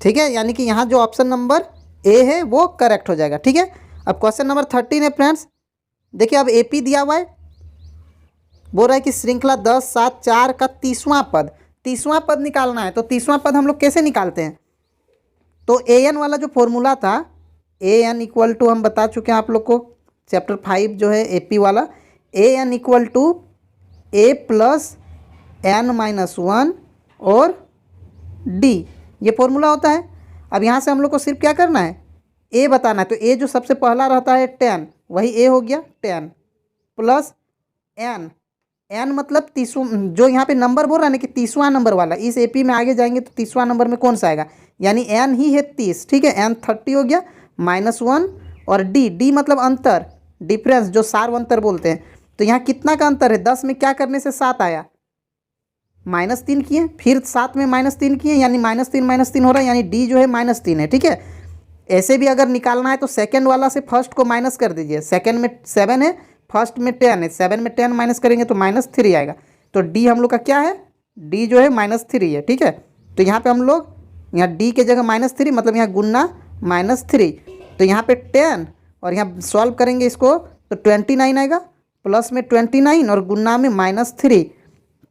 ठीक है, यानी कि यहाँ जो ऑप्शन नंबर ए है वो करेक्ट हो जाएगा। ठीक है, अब क्वेश्चन नंबर 13 है फ्रेंड्स। देखिए अब एपी दिया हुआ है, बोल रहा है कि श्रृंखला 10 7 4 का 30वां पद निकालना है। तो 30वां पद हम लोग कैसे निकालते हैं, तो an वाला जो फॉर्मूला था, an इक्वल टू हम बता चुके हैं आप लोग को चैप्टर 5 जो है एपी वाला, an equal to a plus n-1 और d, ये फॉर्मूला होता है। अब यहाँ से हम लोग को सिर्फ क्या करना है, a बताना है। तो a जो सबसे पहला रहता है 10, वही a हो गया 10 प्लस n मतलब 30, जो यहाँ पे नंबर बोल रहा है ना कि 30वां नंबर वाला, इस एपी में आगे जाएंगे तो 30वां नंबर में कौन सा आएगा, यानी n ही है 30। ठीक है, n 30 हो गया, -1 और d मतलब अंतर, डिफरेंस जो सार्वंतर बोलते हैं। तो यहाँ कितना का अंतर है, 10 में क्या करने से 7 आया, -3 किए, फिर 7 में -3 किए, यानी -3 हो रहा है, यानी d जो है -3 है। ठीक है, ऐसे भी अगर निकालना है तो सेकंड वाला से फर्स्ट को माइनस कर दीजिए, सेकंड में 7 है, फर्स्ट में 10 है, 7 में 10 माइनस करेंगे तो -3 आएगा। तो d हम लोग का क्या है, d जो है -3 है। ठीक है, तो यहाँ पे हम लोग यहाँ d के जगह -3 मतलब यहाँ गुन्ना -3, तो यहाँ पे 10 और यहाँ सॉल्व करेंगे इसको तो 29 आएगा, प्लस में 29 और गुन्ना में -3,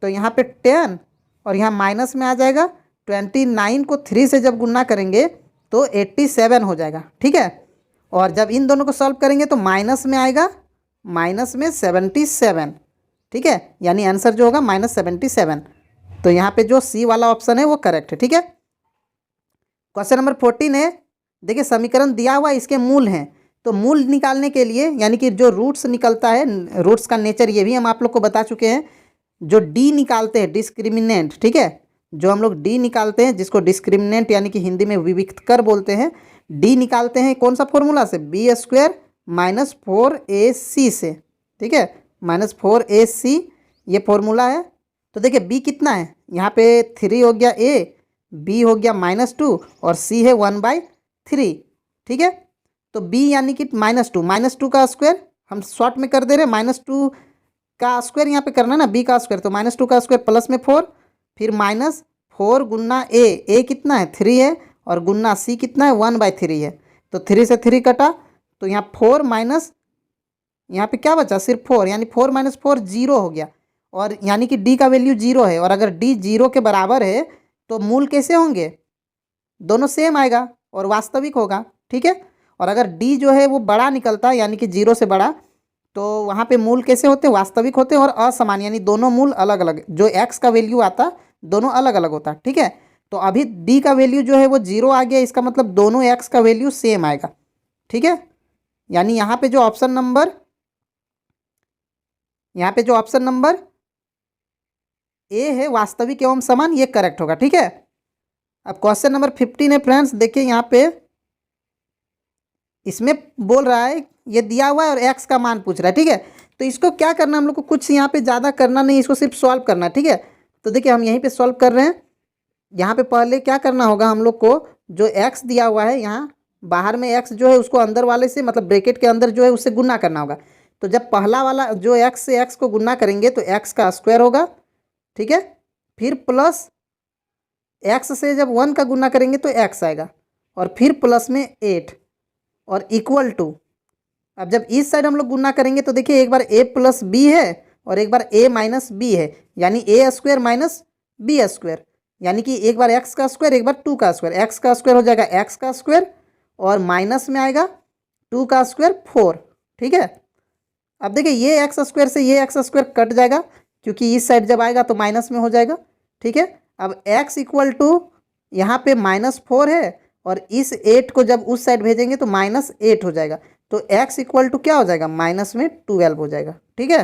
तो यहाँ पे 10 और यहाँ माइनस में आ जाएगा 29 को 3 से जब गुन्ना करेंगे तो 87 हो जाएगा। ठीक है, और जब इन दोनों को सॉल्व करेंगे तो माइनस में आएगा -77। ठीक है, यानी आंसर जो होगा -77। तो यहाँ पे जो सी वाला ऑप्शन है वो करेक्ट है। ठीक है, क्वेश्चन नंबर 14 है। देखिए समीकरण दिया हुआ इसके मूल हैं, तो मूल निकालने के लिए यानी कि जो रूट्स निकलता है, रूट्स का नेचर ये भी हम आप लोग को बता चुके हैं। जो डी निकालते हैं डिस्क्रिमिनेंट, ठीक है, जो हम लोग डी निकालते हैं जिसको डिस्क्रिमिनेंट यानी कि हिंदी में विविक्तकर बोलते हैं, डी निकालते हैं कौन सा फॉर्मूला से, b² - 4ac से। ठीक है, -4ac ये फॉर्मूला है। तो देखिए b कितना है, यहाँ पे 3 हो गया a, b हो गया -2 और c है 1/3। ठीक है, तो b यानी कि -2 का स्क्वायर हम शॉर्ट में कर दे रहे हैं, -2 का स्क्वायर यहाँ पे करना है ना, b का स्क्वायर, तो -2 का स्क्वायर प्लस में 4, फिर -4 गुन्ना a कितना है 3 है, और गुन्ना c कितना है 1/3 है। तो 3 से 3 कटा, तो यहाँ 4 माइनस यहाँ पे क्या बचा, सिर्फ 4, यानी 4 - 4 0 हो गया, और यानी कि d का वैल्यू 0 है। और अगर d 0 के बराबर है तो मूल कैसे होंगे, दोनों सेम आएगा और वास्तविक होगा। ठीक है, और अगर d जो है वो बड़ा निकलता है यानी कि 0 से बड़ा, तो वहाँ पे मूल कैसे होते हैं, वास्तविक होते हैं और असमान, यानी दोनों मूल अलग अलग, जो x का वैल्यू आता दोनों अलग अलग होता। ठीक है, तो अभी d का वैल्यू जो है वो 0 आ गया, इसका मतलब दोनों x का वैल्यू सेम आएगा। ठीक है, यानी यहाँ पे जो ऑप्शन नंबर ए है वास्तविक एवं समान, ये करेक्ट होगा। ठीक है, अब क्वेश्चन नंबर 15 है फ्रेंड्स। देखिए यहाँ पे इसमें बोल रहा है ये दिया हुआ है और एक्स का मान पूछ रहा है, ठीक है। तो इसको क्या करना है हम लोग को, कुछ यहाँ पे ज़्यादा करना नहीं, इसको सिर्फ सॉल्व करना है, ठीक है। तो देखिए हम यहीं पे सॉल्व कर रहे हैं। यहाँ पे पहले क्या करना होगा हम लोग को, जो एक्स दिया हुआ है यहाँ बाहर में एक्स जो है उसको अंदर वाले से मतलब ब्रैकेट के अंदर जो है उससे गुना करना होगा। तो जब पहला वाला जो एक्स से एक्स को गुना करेंगे तो एक्स का स्क्वायर होगा, ठीक है। फिर प्लस एक्स से जब 1 का गुना करेंगे तो एक्स आएगा, और फिर प्लस में 8 और इक्वल टू। अब जब इस साइड हम लोग गुना करेंगे तो देखिए एक बार a प्लस बी है और एक बार a माइनस बी है, यानी a square minus b square, यानी कि एक बार x का स्क्वायर एक बार 2 का स्क्वायर। x का स्क्वायर हो जाएगा x का स्क्वायर और माइनस में आएगा 2 का स्क्वायर 4, ठीक है। अब देखिए ये एक्स स्क्वायर से ये एक्स स्क्वायर कट जाएगा, क्योंकि इस साइड जब आएगा तो माइनस में हो जाएगा, ठीक है। अब x इक्वल टू यहाँ पे -4 है और इस 8 को जब उस साइड भेजेंगे तो -8 हो जाएगा, तो x इक्वल टू क्या हो जाएगा, -12 हो जाएगा, ठीक है।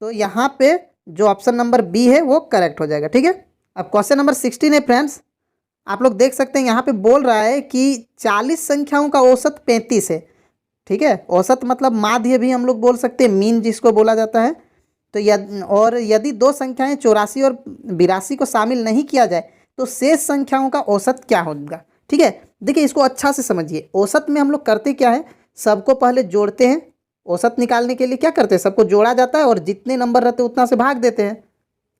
तो यहाँ पे जो ऑप्शन नंबर बी है वो करेक्ट हो जाएगा, ठीक है। अब क्वेश्चन नंबर 16 है फ्रेंड्स, आप लोग देख सकते हैं यहाँ पे बोल रहा है कि 40 संख्याओं का औसत 35 है, ठीक है। औसत मतलब माध्य भी हम लोग बोल सकते हैं, मीन जिसको बोला जाता है। तो यदि दो संख्याएं 84 और 82 को शामिल नहीं किया जाए तो शेष संख्याओं का औसत क्या होगा, ठीक है। देखिए इसको अच्छा से समझिए। औसत में हम लोग करते क्या है, सबको पहले जोड़ते हैं। औसत निकालने के लिए क्या करते हैं, सबको जोड़ा जाता है और जितने नंबर रहते हैं उतना से भाग देते हैं,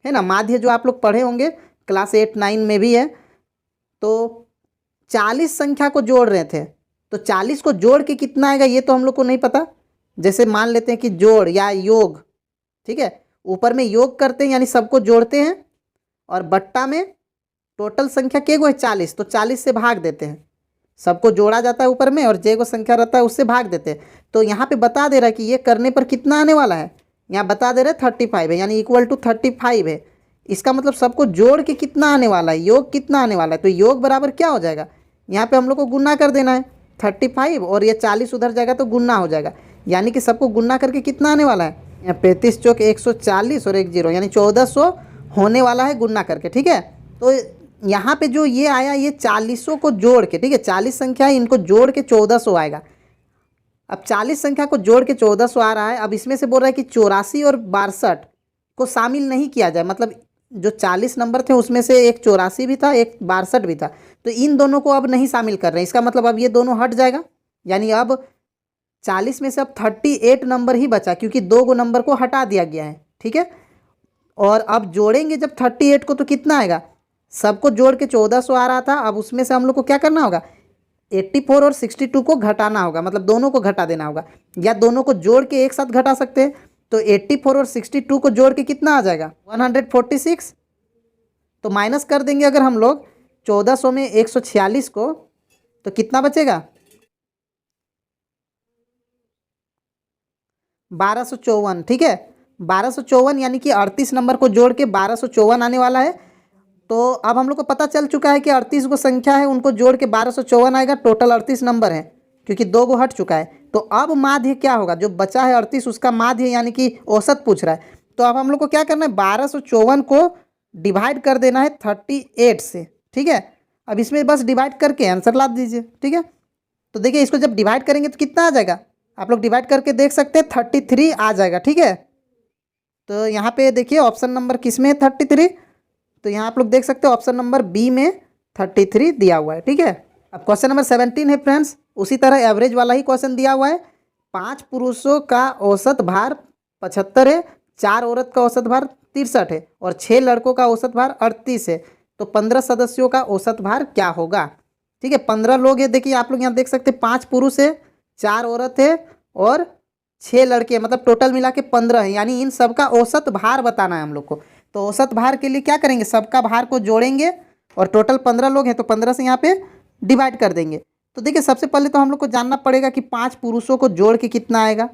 है ना। माध्य जो आप लोग पढ़े होंगे क्लास 8-9 में भी है। तो 40 संख्या को जोड़ रहे थे, तो 40 को जोड़ के कितना आएगा ये तो हम लोग को नहीं पता। जैसे मान लेते हैं कि जोड़ या योग, ठीक है। ऊपर में योग करते हैं यानी सबको जोड़ते हैं, और बट्टा में टोटल संख्या के गो है 40, तो 40 से भाग देते हैं। सबको जोड़ा जाता है ऊपर में और जे को संख्या रहता है उससे भाग देते हैं। तो यहाँ पे बता दे रहा है कि ये करने पर कितना आने वाला है, यहाँ बता दे रहे हैं 35 है, यानी इक्वल टू 35 है। इसका मतलब सबको जोड़ के कितना आने वाला है, योग कितना आने वाला है। तो योग बराबर क्या हो जाएगा, यहाँ पे हम लोग को गुना कर देना है 35 और ये 40 उधर जाएगा तो गुना हो जाएगा, यानी कि सबको गुना करके कितना आने वाला है, यहाँ 35 चौक 140 और 1 0 यानी 1400 होने वाला है गुना करके, ठीक है। तो यहाँ पे जो ये आया ये 40 को जोड़ के, ठीक है, 40 संख्या है इनको जोड़ के 1400 आएगा। अब 40 संख्या को जोड़ के 1400 आ रहा है। अब इसमें से बोल रहा है कि 84 और 62 को शामिल नहीं किया जाए, मतलब जो 40 नंबर थे उसमें से एक 84 भी था एक 62 भी था, तो इन दोनों को अब नहीं शामिल कर रहे हैं। इसका मतलब अब ये दोनों हट जाएगा, यानी अब 40 में से अब 38 नंबर ही बचा, क्योंकि 2 नंबर को हटा दिया गया है, ठीक है। और अब जोड़ेंगे जब 38 को तो कितना आएगा, सबको जोड़ के 1400 आ रहा था, अब उसमें से हम लोग को क्या करना होगा, 84 और 62 को घटाना होगा, मतलब दोनों को घटा देना होगा, या दोनों को जोड़ के एक साथ घटा सकते हैं। तो 84 और 62 को जोड़ के कितना आ जाएगा 146। तो माइनस कर देंगे अगर हम लोग 1400 में 146 को, तो कितना बचेगा 1254, ठीक है। 1254 यानी कि 38 नंबर को जोड़ के 1254 आने वाला है। तो अब हम लोग को पता चल चुका है कि 38 को संख्या है उनको जोड़ के 1254 आएगा, टोटल 38 नंबर है क्योंकि 2 को हट चुका है। तो अब माध्य क्या होगा, जो बचा है 38 उसका माध्य यानी कि औसत पूछ रहा है। तो अब हम लोग को क्या करना है, 1254 को डिवाइड कर देना है 38 से, ठीक है। अब इसमें बस डिवाइड करके आंसर ला दीजिए, ठीक है। तो देखिए इसको जब डिवाइड करेंगे तो कितना आ जाएगा, आप लोग डिवाइड करके देख सकते हैं 33 आ जाएगा, ठीक है। तो यहाँ पे देखिए ऑप्शन नंबर किस में है 33, तो यहाँ आप लोग देख सकते हैं ऑप्शन नंबर बी में 33 दिया हुआ है, ठीक है। अब क्वेश्चन नंबर 17 है फ्रेंड्स, उसी तरह एवरेज वाला ही क्वेश्चन दिया हुआ है। 5 पुरुषों का औसत भार 75 है, 4 औरत का औसत भार 63 है और 6 लड़कों का औसत भार 38 है, तो 15 सदस्यों का औसत भार क्या होगा, ठीक है। 15 लोग हैं, देखिए आप लोग यहाँ देख सकते हैं 5 पुरुष है, 4 औरत है और 6 लड़के, मतलब टोटल मिला के 15 है, यानी इन सबका औसत भार बताना है हम लोग को। तो औसत भार के लिए क्या करेंगे, सबका भार को जोड़ेंगे और टोटल 15 लोग हैं तो 15 से यहाँ पे डिवाइड कर देंगे। तो देखिए सबसे पहले तो हम लोग को जानना पड़ेगा कि 5 पुरुषों को जोड़ के कितना आएगा,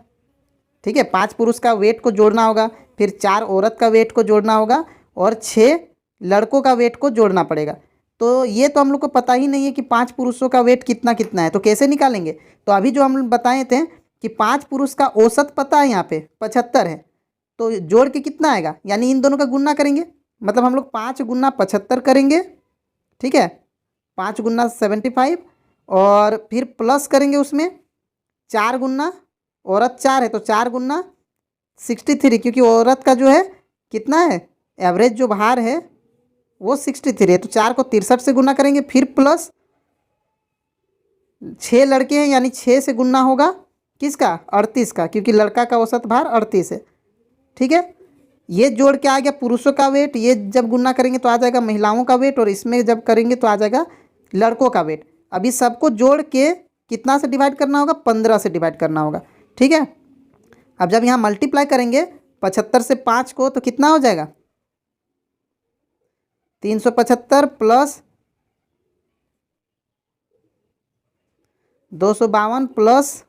ठीक है। 5 पुरुष का वेट को जोड़ना होगा, फिर 4 औरत का वेट को जोड़ना होगा और 6 लड़कों का वेट को जोड़ना पड़ेगा। तो ये तो हम लोग को पता ही नहीं है कि 5 पुरुषों का वेट कितना कितना है, तो कैसे निकालेंगे। तो अभी जो हम बताए थे कि 5 पुरुष का औसत पता है यहाँ पे 75 है, तो जोड़ के कितना आएगा, यानी इन दोनों का गुना करेंगे, मतलब हम लोग 5 गुना 75 करेंगे, ठीक है, 5 गुना 75 और फिर प्लस करेंगे उसमें 4 गुना औरत 4 है तो 4 गुना 63, क्योंकि औरत का जो है कितना है एवरेज जो भार है वो 63 है। तो 4 को 63 से गुना करेंगे, फिर प्लस 6 लड़के हैं यानी 6 से गुना होगा किसका 38 का, क्योंकि लड़का का औसत भार 38 है। ठीक है, ये जोड़ के आ गया पुरुषों का वेट, ये जब गुना करेंगे तो आ जाएगा महिलाओं का वेट, और इसमें जब करेंगे तो आ जाएगा लड़कों का वेट। अभी सबको जोड़ के कितना से डिवाइड करना होगा 15 से डिवाइड करना होगा। ठीक है, अब जब यहाँ मल्टीप्लाई करेंगे 75 से 5 को तो कितना हो जाएगा 375 प्लस 252 प्लस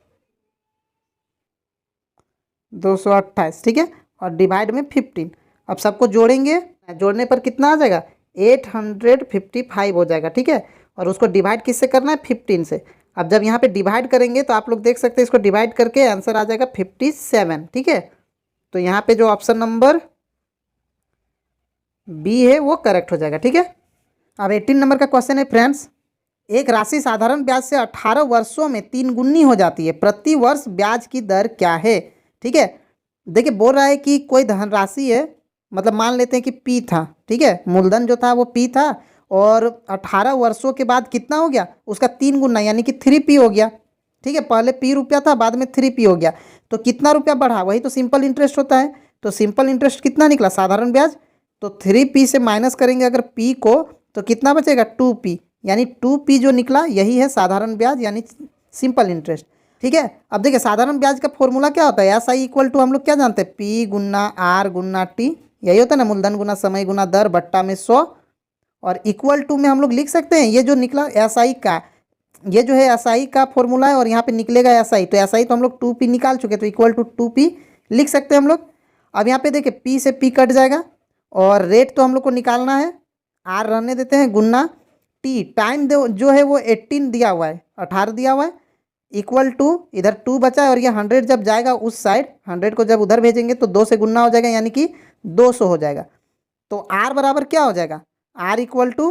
228। ठीक है, और डिवाइड में 15। अब सबको जोड़ेंगे, जोड़ने पर कितना आ जाएगा 855 हो जाएगा। ठीक है, और उसको डिवाइड किससे करना है 15 से। अब जब यहाँ पे डिवाइड करेंगे तो आप लोग देख सकते हैं इसको डिवाइड करके आंसर आ जाएगा 57। ठीक है, तो यहाँ पे जो ऑप्शन नंबर बी है वो करेक्ट हो जाएगा। ठीक है, अब 18 नंबर का क्वेश्चन है फ्रेंड्स, एक राशि साधारण ब्याज से 18 वर्षों में 3 गुनी हो जाती है, प्रति वर्ष ब्याज की दर क्या है। ठीक है, देखिए बोल रहा है कि कोई धनराशि है, मतलब मान लेते हैं कि पी था। ठीक है, मूलधन जो था वो पी था, और 18 वर्षों के बाद कितना हो गया उसका 3 गुना यानी कि 3p हो गया। ठीक है, पहले p रुपया था बाद में 3p हो गया, तो कितना रुपया बढ़ा, वही तो सिंपल इंटरेस्ट होता है। तो सिंपल इंटरेस्ट कितना निकला साधारण ब्याज, तो 3p से माइनस करेंगे अगर p को तो कितना बचेगा 2p, यानी 2p जो निकला यही है साधारण ब्याज यानी सिंपल इंटरेस्ट। ठीक है, अब देखिए साधारण ब्याज का फॉर्मूला क्या होता है, SI इक्वल टू हम लोग क्या जानते हैं p गुना R गुना t, यही होता है ना, मूलधन गुना समय गुना दर बट्टा में 100, और इक्वल टू में हम लोग लिख सकते हैं ये जो निकला SI का, ये जो है SI का फॉर्मूला है, और यहाँ पे निकलेगा SI, तो SI तो हम लोग 2p निकाल चुके, तो इक्वल टू 2p लिख सकते हैं हम लोग। अब यहाँ पे देखिए p से p कट जाएगा, और रेट तो हम लोग को निकालना है, R रहने देते हैं, गुना t, टाइम जो है वो 18 दिया हुआ है, 18 दिया हुआ है, इक्वल टू इधर 2 बचा है, और ये 100 जब जाएगा उस साइड, 100 को जब उधर भेजेंगे तो 2 से गुना हो जाएगा यानी कि 200 हो जाएगा। तो R बराबर क्या हो जाएगा R इक्वल टू,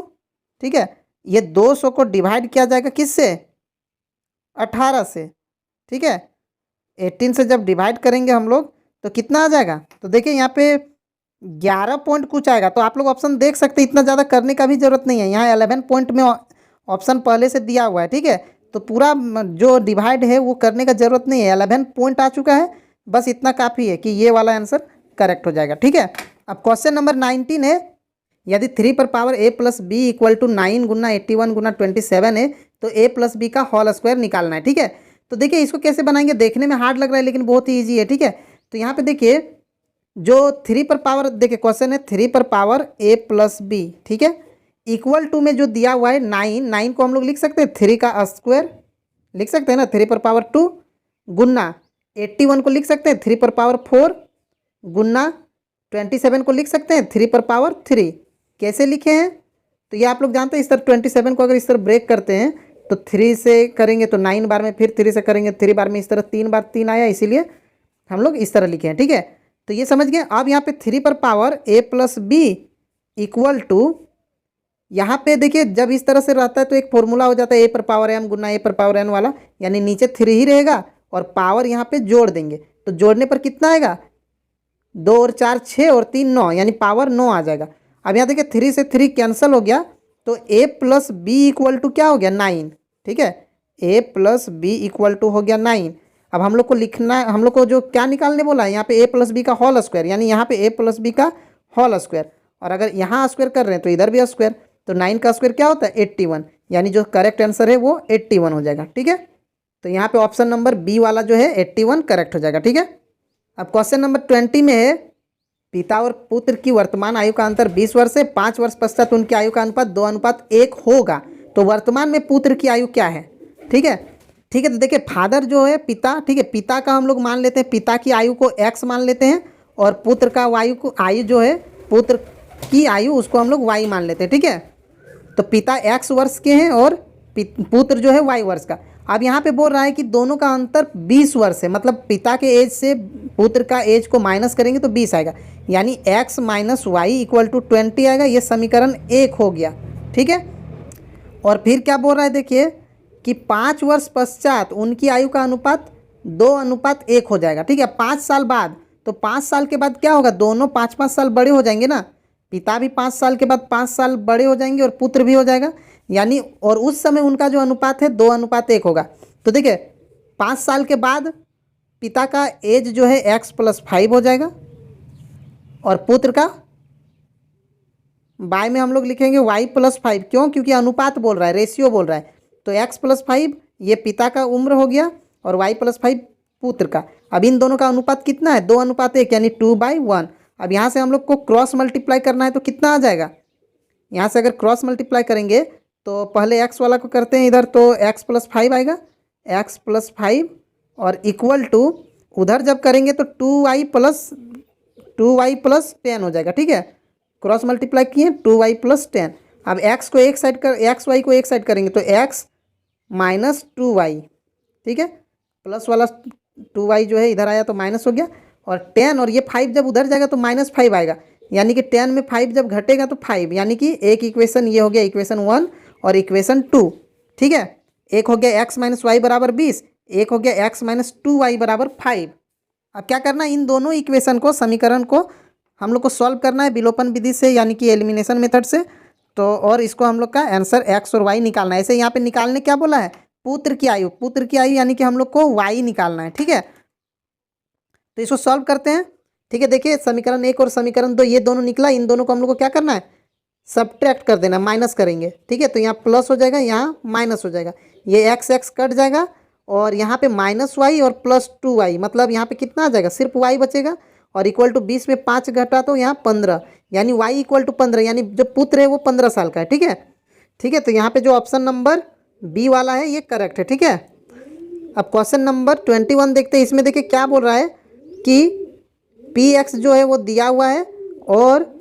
ठीक है, ये 200 को डिवाइड किया जाएगा किससे 18 से। ठीक है, 18 से जब डिवाइड करेंगे हम लोग तो कितना आ जाएगा, तो देखिए यहाँ पे 11 पॉइंट कुछ आएगा। तो आप लोग ऑप्शन देख सकते हैं, इतना ज़्यादा करने का भी जरूरत नहीं है, यहाँ 11 पॉइंट में ऑप्शन पहले से दिया हुआ है। ठीक है, तो पूरा जो डिवाइड है वो करने का जरूरत नहीं है, 11 पॉइंट आ चुका है, बस इतना काफ़ी है कि ये वाला आंसर करेक्ट हो जाएगा। ठीक है, अब क्वेश्चन नंबर 19 है, यदि 3 पर power a plus b equal to 9 गुना 81 गुना 27 है तो a प्लस बी का होल स्क्वायर निकालना है। ठीक है, तो देखिए इसको कैसे बनाएंगे, देखने में हार्ड लग रहा है लेकिन बहुत ही ईजी है। ठीक है, तो यहाँ पे देखिए जो 3 पर पावर, देखिए क्वेश्चन है 3 पर पावर a प्लस बी, ठीक है, इक्वल टू में जो दिया हुआ है 9 को हम लोग लिख सकते हैं 3 का स्क्वायर, लिख सकते हैं ना 3 पर पावर 2, गुना 81 को लिख सकते हैं 3 पर पावर 4, गुना 27 को लिख सकते हैं 3 पर पावर 3। कैसे लिखे हैं, तो ये आप लोग जानते हैं, इस तरह 27 को अगर इस तरह ब्रेक करते हैं तो 3 से करेंगे तो 9 बार में, फिर 3 से करेंगे 3 बार में, इस तरह 3 बार 3 आया, इसीलिए हम लोग इस तरह लिखे हैं। ठीक है, तो ये समझ गए। अब यहाँ पे 3 पर power a plus b equal to, यहाँ पे देखिए जब इस तरह से रहता है तो एक फॉर्मूला हो जाता है a पर पावर m गुना a पर पावर n वाला, यानी नीचे 3 ही रहेगा और पावर यहाँ पे जोड़ देंगे, तो जोड़ने पर कितना आएगा 2 और 4 6 और 3 9, यानी पावर 9 आ जाएगा। अब यहाँ देखिए 3 से 3 कैंसिल हो गया, तो a plus b equal to क्या हो गया 9। ठीक है, a plus b equal to हो गया 9। अब हम लोग को लिखना, हम लोग को जो क्या निकालने बोला है, यहाँ पे a प्लस बी का होल स्क्वायर, यानी यहाँ पे a प्लस बी का होल स्क्वायर, और अगर यहाँ स्क्वायर कर रहे हैं तो इधर भी स्क्वायर, तो 9 का स्क्वायर क्या होता है 81, यानी जो करेक्ट आंसर है वो 81 हो जाएगा। ठीक है, तो यहाँ पे ऑप्शन नंबर बी वाला जो है 81 करेक्ट हो जाएगा। ठीक है, अब क्वेश्चन नंबर 20 में है, पिता और पुत्र की वर्तमान आयु का अंतर 20 वर्ष है, 5 वर्ष पश्चात उनकी आयु का अनुपात 2:1 होगा, तो वर्तमान में पुत्र की आयु क्या है। ठीक है, ठीक है, तो देखिए फादर जो है पिता, ठीक है, पिता का हम लोग मान लेते हैं, पिता की आयु को x मान लेते हैं, और पुत्र का आयु जो है, पुत्र की आयु उसको हम लोग y मान लेते हैं। ठीक है, तो पिता x वर्ष के हैं और पुत्र जो है y वर्ष का। अब यहाँ पे बोल रहा है कि दोनों का अंतर 20 वर्ष है, मतलब पिता के एज से पुत्र का एज को माइनस करेंगे तो 20 आएगा, यानी x minus y equal to 20 आएगा। ये समीकरण 1 हो गया। ठीक है, और फिर क्या बोल रहा है देखिए कि 5 वर्ष पश्चात उनकी आयु का अनुपात 2:1 हो जाएगा। ठीक है, 5 साल बाद, तो 5 साल के बाद क्या होगा, दोनों 5-5 साल बड़े हो जाएंगे ना, पिता भी 5 साल के बाद 5 साल बड़े हो जाएंगे और पुत्र भी हो जाएगा, यानी और उस समय उनका जो अनुपात है 2:1 होगा। तो देखिए 5 साल के बाद पिता का एज जो है x+5 हो जाएगा और पुत्र का बाय में हम लोग लिखेंगे y+5। क्यों, क्योंकि अनुपात बोल रहा है, रेशियो बोल रहा है। तो x+5 ये पिता का उम्र हो गया और y+5 पुत्र का। अब इन दोनों का अनुपात कितना है, 2:1 यानी 2/1। अब यहाँ से हम लोग को क्रॉस मल्टीप्लाई करना है तो कितना आ जाएगा, यहाँ से अगर क्रॉस मल्टीप्लाई करेंगे तो पहले x वाला को करते हैं इधर, तो x+5 आएगा, x+5 और इक्वल टू उधर जब करेंगे तो 2y+10 हो जाएगा। ठीक है, क्रॉस मल्टीप्लाई किए 2y+10। अब x को एक साइड कर, xy को एक साइड करेंगे तो x - 2y। ठीक है, प्लस वाला 2y जो है इधर आया तो माइनस हो गया, और 10 और ये 5 जब उधर जाएगा तो -5 आएगा, यानी कि 10 में 5 जब घटेगा तो 5, यानी कि एक इक्वेशन ये हो गया इक्वेशन 1 और इक्वेशन 2। ठीक है, एक हो गया x - y = 20, एक हो गया x - 2y = 5। अब क्या करना है, इन दोनों इक्वेशन को, समीकरण को हम लोग को सॉल्व करना है विलोपन विधि से, यानी कि एलिमिनेशन मेथड से। तो और इसको हम लोग का आंसर x और y निकालना है। ऐसे यहाँ पे निकालने क्या बोला है, पुत्र की आयु, पुत्र की आयु यानी कि हम लोग को y निकालना है। ठीक है, तो इसको सॉल्व करते हैं। ठीक है, देखिए समीकरण 1 और समीकरण 2 ये दोनों निकला, इन दोनों को हम लोग को क्या करना है, सब्ट्रैक्ट कर देना, माइनस करेंगे। ठीक है, तो यहाँ प्लस हो जाएगा, यहाँ माइनस हो जाएगा, ये x कट जाएगा और यहाँ पे -y और +2y, मतलब यहाँ पे कितना आ जाएगा, सिर्फ y बचेगा, और इक्वल टू 20 में 5 घटा तो यहाँ 15, यानी y = 15, यानी जो पुत्र है वो 15 साल का है। ठीक है, ठीक है, तो यहाँ पे जो ऑप्शन नंबर बी वाला है ये करेक्ट है। ठीक है, अब क्वेश्चन नंबर 21 देखते हैं। इसमें देखिए क्या बोल रहा है कि px जो है वो दिया हुआ है और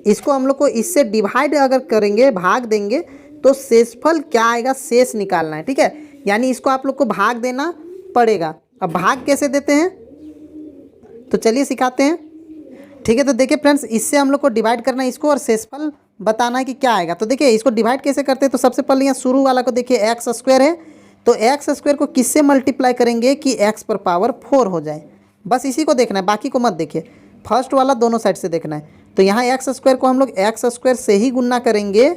इसको हम लोग को इससे डिवाइड अगर करेंगे, भाग देंगे, तो शेषफल क्या आएगा, शेष निकालना है। ठीक है, यानी इसको आप लोग को भाग देना पड़ेगा। अब भाग कैसे देते हैं, तो चलिए सिखाते हैं। ठीक है, तो देखिए फ्रेंड्स, इससे हम लोग को डिवाइड करना है इसको और शेषफल बताना है कि क्या आएगा। तो देखिए इसको डिवाइड कैसे करते हैं, तो सबसे पहले यहाँ शुरू वाला को देखिए x² है, तो x² को किससे मल्टीप्लाई करेंगे कि x⁴ हो जाए, बस इसी को देखना है, बाकी को मत देखिए, फर्स्ट वाला दोनों साइड से देखना है। तो यहाँ x² को हम लोग x² से ही गुना करेंगे।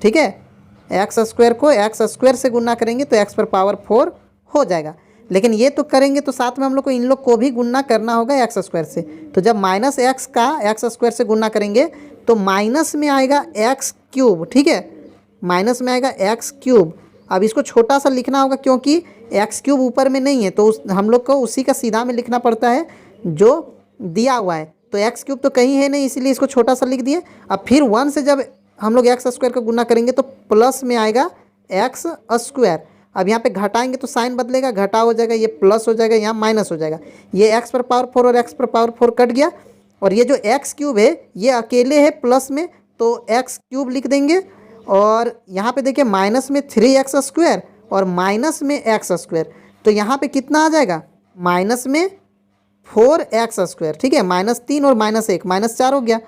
ठीक है, x² को x² से गुना करेंगे तो x⁴ हो जाएगा, लेकिन ये तो करेंगे तो साथ में हम लोग को इन लोग को भी गुना करना होगा x² से। तो जब -x का x² से गुना करेंगे तो माइनस में आएगा x³ ठीक है, माइनस में आएगा x³। अब इसको छोटा सा लिखना होगा क्योंकि x³ ऊपर में नहीं है, तो हम लोग को उसी का सीधा में लिखना पड़ता है जो दिया हुआ है। तो x³ तो कहीं है नहीं, इसीलिए इसको छोटा सा लिख दिए। अब फिर 1 से जब हम लोग x² का गुना करेंगे तो प्लस में आएगा x²। अब यहाँ पे घटाएंगे तो साइन बदलेगा, घटा हो जाएगा, ये प्लस हो जाएगा, यहाँ माइनस हो जाएगा, ये x⁴ और x⁴ कट गया, और ये जो x³ है ये अकेले है प्लस में, तो x³ लिख देंगे। और यहाँ पे देखिए माइनस में 3x² और माइनस में x², तो यहाँ पे कितना आ जाएगा, माइनस में 4x²। ठीक है, -3 और -1 -4 हो गया,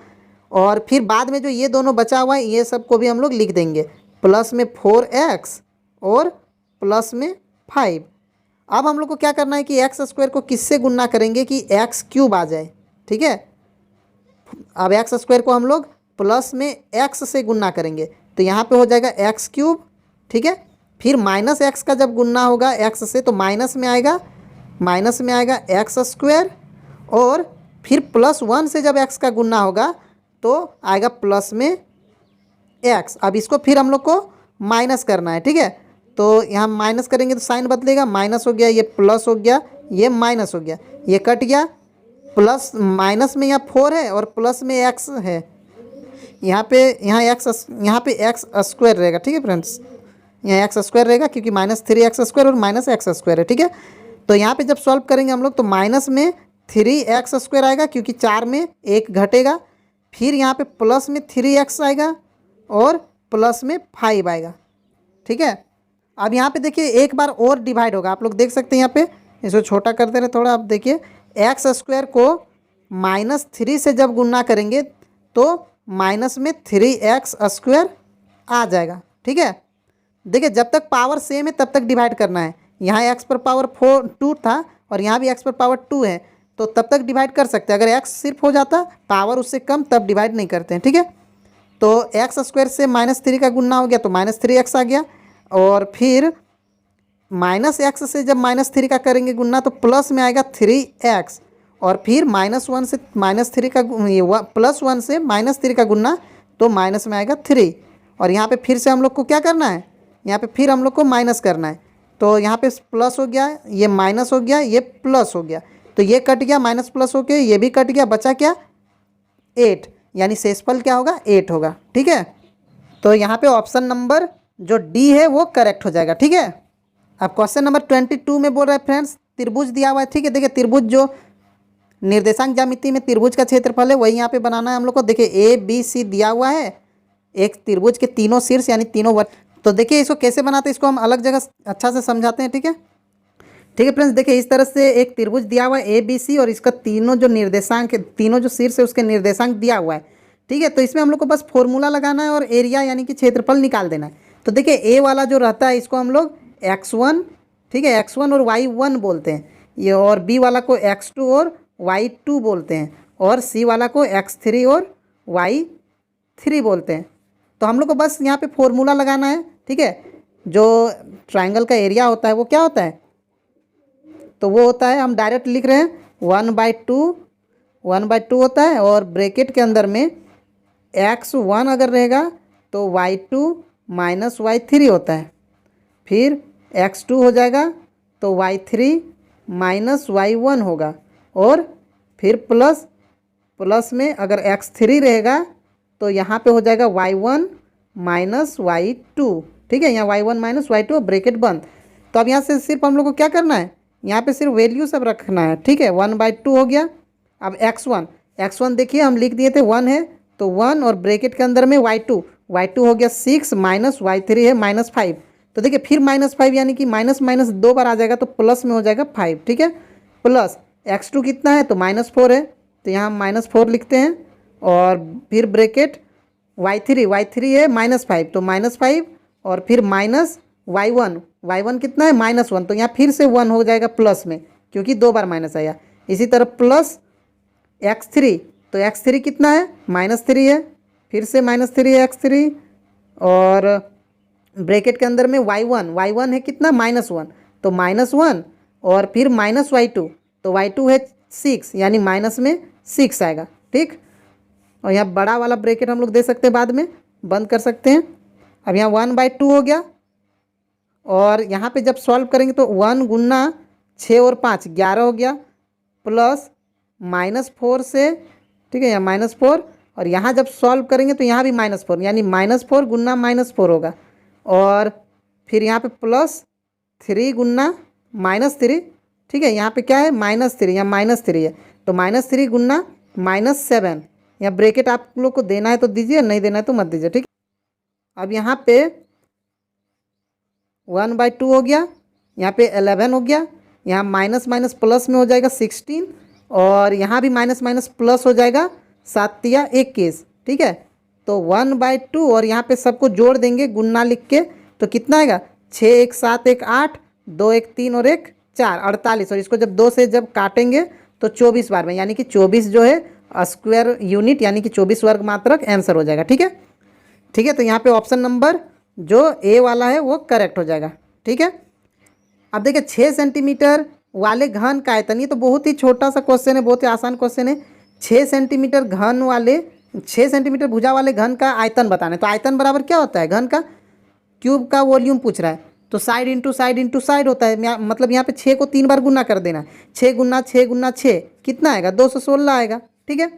और फिर बाद में जो ये दोनों बचा हुआ है ये सब को भी हम लोग लिख देंगे, प्लस में 4x और प्लस में 5। अब हम लोग को क्या करना है कि x² को किससे गुना करेंगे कि x³ आ जाए। ठीक है, अब x² को हम लोग प्लस में x से गुना करेंगे तो यहाँ पे हो जाएगा x³। ठीक है, फिर -x का जब गुना होगा x से तो माइनस में आएगा x², और फिर +1 से जब x का गुना होगा तो आएगा प्लस में x। अब इसको फिर हम लोग को माइनस करना है। ठीक है, तो यहाँ माइनस करेंगे तो साइन बदलेगा, माइनस हो गया, ये प्लस हो गया, ये माइनस हो गया, ये कट गया, प्लस माइनस में यहाँ 4 है और प्लस में x है, यहाँ पे x² रहेगा। ठीक है फ्रेंड्स, यहाँ x² रहेगा क्योंकि -3x² और -x² है। ठीक है, तो यहाँ पे जब सॉल्व करेंगे हम लोग तो माइनस में 3x² आएगा क्योंकि 4 में 1 घटेगा, फिर यहाँ पे प्लस में 3x आएगा और प्लस में 5 आएगा। ठीक है, अब यहाँ पे देखिए एक बार और डिवाइड होगा, आप लोग देख सकते हैं यहाँ पे, इसको छोटा कर दे रहे थोड़ा। आप देखिए x² को -3 से जब गुना करेंगे तो माइनस में 3x² आ जाएगा। ठीक है, देखिए जब तक पावर सेम है तब तक डिवाइड करना है, यहाँ एक्स पर पावर 2 था और यहाँ भी एक्स पर पावर 2 है, तो तब तक डिवाइड कर सकते हैं। अगर एक्स सिर्फ हो जाता पावर उससे कम तब डिवाइड नहीं करते हैं, ठीक है। तो एक्स स्क्वायर से -3 का गुना हो गया तो -3x आ गया, और फिर -x से जब -3 का करेंगे गुना तो प्लस में आएगा 3x, और फिर -1 से -3 का +1 से -3 का गुना तो माइनस में आएगा 3, और यहाँ पे फिर से हम लोग को क्या करना है, यहाँ पे फिर हम लोग को माइनस करना है। तो यहाँ पे प्लस हो गया, ये माइनस हो गया, ये प्लस हो गया, तो ये कट गया माइनस प्लस हो के, ये भी कट गया, बचा क्या 8, यानी शेषफल क्या होगा 8 होगा, ठीक है। तो यहाँ पे ऑप्शन नंबर जो डी है वो करेक्ट हो जाएगा, ठीक है। अब क्वेश्चन नंबर 22 में बोल रहा है फ्रेंड्स, त्रिभुज दिया हुआ है, ठीक है। देखिए त्रिभुज जो निर्देशांक ज्यामिति में त्रिभुज का क्षेत्रफल है वही यहाँ पे बनाना है हम लोग को। देखिए ABC दिया हुआ है, एक त्रिभुज के तीनों शीर्ष यानी तीनों वर्ग। तो देखिए इसको कैसे बनाते हैं, इसको हम अलग जगह अच्छा से समझाते हैं, ठीक है। ठीक है फ्रेंड्स, देखिए इस तरह से एक त्रिभुज दिया हुआ है ABC, और इसका तीनों जो निर्देशांक, तीनों जो शीर्ष है उसके निर्देशांक दिया हुआ है, ठीक है। तो इसमें हम लोग को बस फॉर्मूला लगाना है और एरिया यानी कि क्षेत्रफल निकाल देना है। तो देखिए ए वाला जो रहता है इसको हम लोग x1, ठीक है, x1 और y1 बोलते हैं ये, और बी वाला को x2 और y2 बोलते हैं, और सी वाला को x3 और y3 बोलते हैं। तो हम लोग को बस यहाँ पे फॉर्मूला लगाना है, ठीक है। जो ट्राइंगल का एरिया होता है वो क्या होता है, तो वो होता है, हम डायरेक्ट लिख रहे हैं 1/2 होता है, और ब्रैकेट के अंदर में x1 अगर रहेगा तो y2 - y3 होता है, फिर x2 हो जाएगा तो y3 - y1 होगा, और फिर प्लस में अगर x3 रहेगा तो यहाँ पे हो जाएगा y1 - y2, ठीक है। यहाँ y1 - y2 ब्रैकेट बंद। तो अब यहाँ से सिर्फ हम लोग को क्या करना है, यहाँ पे सिर्फ वैल्यू सब रखना है, ठीक है। 1/2 हो गया। अब x1 देखिए हम लिख दिए थे 1 है तो 1, और ब्रैकेट के अंदर में y2 हो गया 6 - y3 है -5। तो देखिए फिर -5 यानी कि माइनस माइनस 2 बार आ जाएगा तो प्लस में हो जाएगा 5, ठीक है। प्लस x2 कितना है तो -4 है, तो यहाँ हम -4 लिखते हैं, और फिर ब्रैकेट y3 है -5 तो -5, और फिर माइनस y1 कितना है -1, तो यहाँ फिर से 1 हो जाएगा प्लस में क्योंकि 2 बार माइनस आया। इसी तरह प्लस x3, तो x3 कितना है -3 है, फिर से -3 है x3, और ब्रैकेट के अंदर में y1 है कितना -1, तो -1, और फिर -y2, तो y2 है 6 यानी माइनस में 6 आएगा, ठीक। और यहाँ बड़ा वाला ब्रैकेट हम लोग दे सकते हैं, बाद में बंद कर सकते हैं। अब यहाँ 1/2 हो गया, और यहाँ पे जब सॉल्व करेंगे तो 1 गुना 6 और 5 11 हो गया, प्लस -4 से, ठीक है, यहाँ -4, और यहाँ जब सॉल्व करेंगे तो यहाँ भी -4 यानी -4 गुना -4 होगा, और फिर यहाँ पे +3 गुना -3, ठीक है। यहाँ पे क्या है -3, यहाँ -3 है तो -3 गुना -7। यहाँ ब्रैकेट आप लोग को देना है तो दीजिए, नहीं देना है तो मत दीजिए, ठीक। अब यहाँ पे 1/2 हो गया, यहाँ पे 11 हो गया, यहाँ माइनस माइनस प्लस में हो जाएगा 16, और यहाँ भी माइनस माइनस प्लस हो जाएगा 7 या 21, ठीक है। तो 1/2, और यहाँ पे सबको जोड़ देंगे गुन्ना लिख के, तो कितना आएगा 6 1 7 1 8 2 1 3 और 1 4 48, और इसको जब 2 से जब काटेंगे तो 24 बार में, यानी कि 24 जो है स्क्वायर यूनिट यानी कि 24 वर्ग मात्रक आंसर हो जाएगा, ठीक है। ठीक है, तो यहाँ पे ऑप्शन नंबर जो ए वाला है वो करेक्ट हो जाएगा, ठीक है। अब देखिए 6 सेंटीमीटर वाले घन का आयतन, ये तो बहुत ही छोटा सा क्वेश्चन है, बहुत ही आसान क्वेश्चन है। 6 सेंटीमीटर घन वाले 6 सेंटीमीटर भुजा वाले घन का आयतन बताना है। तो आयतन बराबर क्या होता है, घन का क्यूब का वॉल्यूम पूछ रहा है, तो साइड इंटू साइड होता है, मतलब यहाँ पे 6 को 3 बार गुना कर देना है। 6 गुना 6 कितना आएगा 216 आएगा, ठीक है।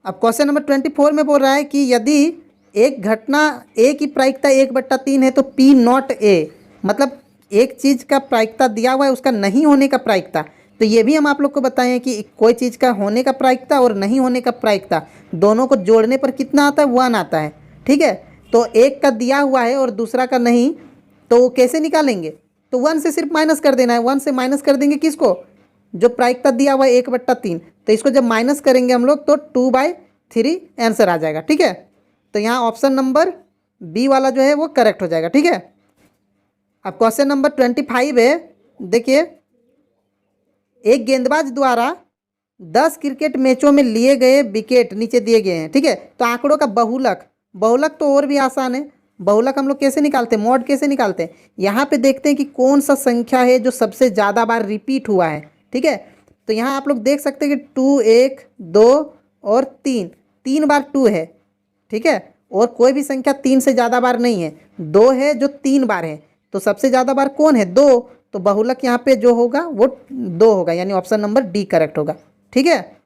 अब क्वेश्चन नंबर 24 में बोल रहा है कि यदि एक घटना ए की प्रायिकता 1/3 है तो P नॉट ए, मतलब एक चीज़ का प्रायिकता दिया हुआ है उसका नहीं होने का प्रायिकता। तो ये भी हम आप लोग को बताए हैं कि कोई चीज़ का होने का प्रायिकता और नहीं होने का प्रायिकता दोनों को जोड़ने पर कितना आता है 1 आता है, ठीक है। तो एक का दिया हुआ है और दूसरा का नहीं, तो वो कैसे निकालेंगे, तो 1 से सिर्फ माइनस कर देना है। 1 से माइनस कर देंगे किसको, जो प्रायिकता दिया हुआ है 1/3, तो इसको जब माइनस करेंगे हम लोग तो 2/3 आंसर आ जाएगा, ठीक है। तो यहाँ ऑप्शन नंबर बी वाला जो है वो करेक्ट हो जाएगा, ठीक है। अब क्वेश्चन नंबर 25 है, देखिए, एक गेंदबाज द्वारा 10 क्रिकेट मैचों में लिए गए विकेट नीचे दिए गए हैं, ठीक है। तो आंकड़ों का बहुलक, बहुलक तो और भी आसान है। बहुलक हम लोग कैसे निकालते हैं, मॉड कैसे निकालते हैं। यहाँ पे देखते हैं कि कौन सा संख्या है जो सबसे ज़्यादा बार रिपीट हुआ है, ठीक है। तो यहाँ आप लोग देख सकते हैं कि 2, 1, 2 और 3, 3 बार 2 है, ठीक है। और कोई भी संख्या 3 से ज़्यादा बार नहीं है, 2 है जो 3 बार है। तो सबसे ज़्यादा बार कौन है, 2। तो बहुलक यहाँ पे जो होगा वो 2 होगा, यानी ऑप्शन नंबर डी करेक्ट होगा, ठीक है।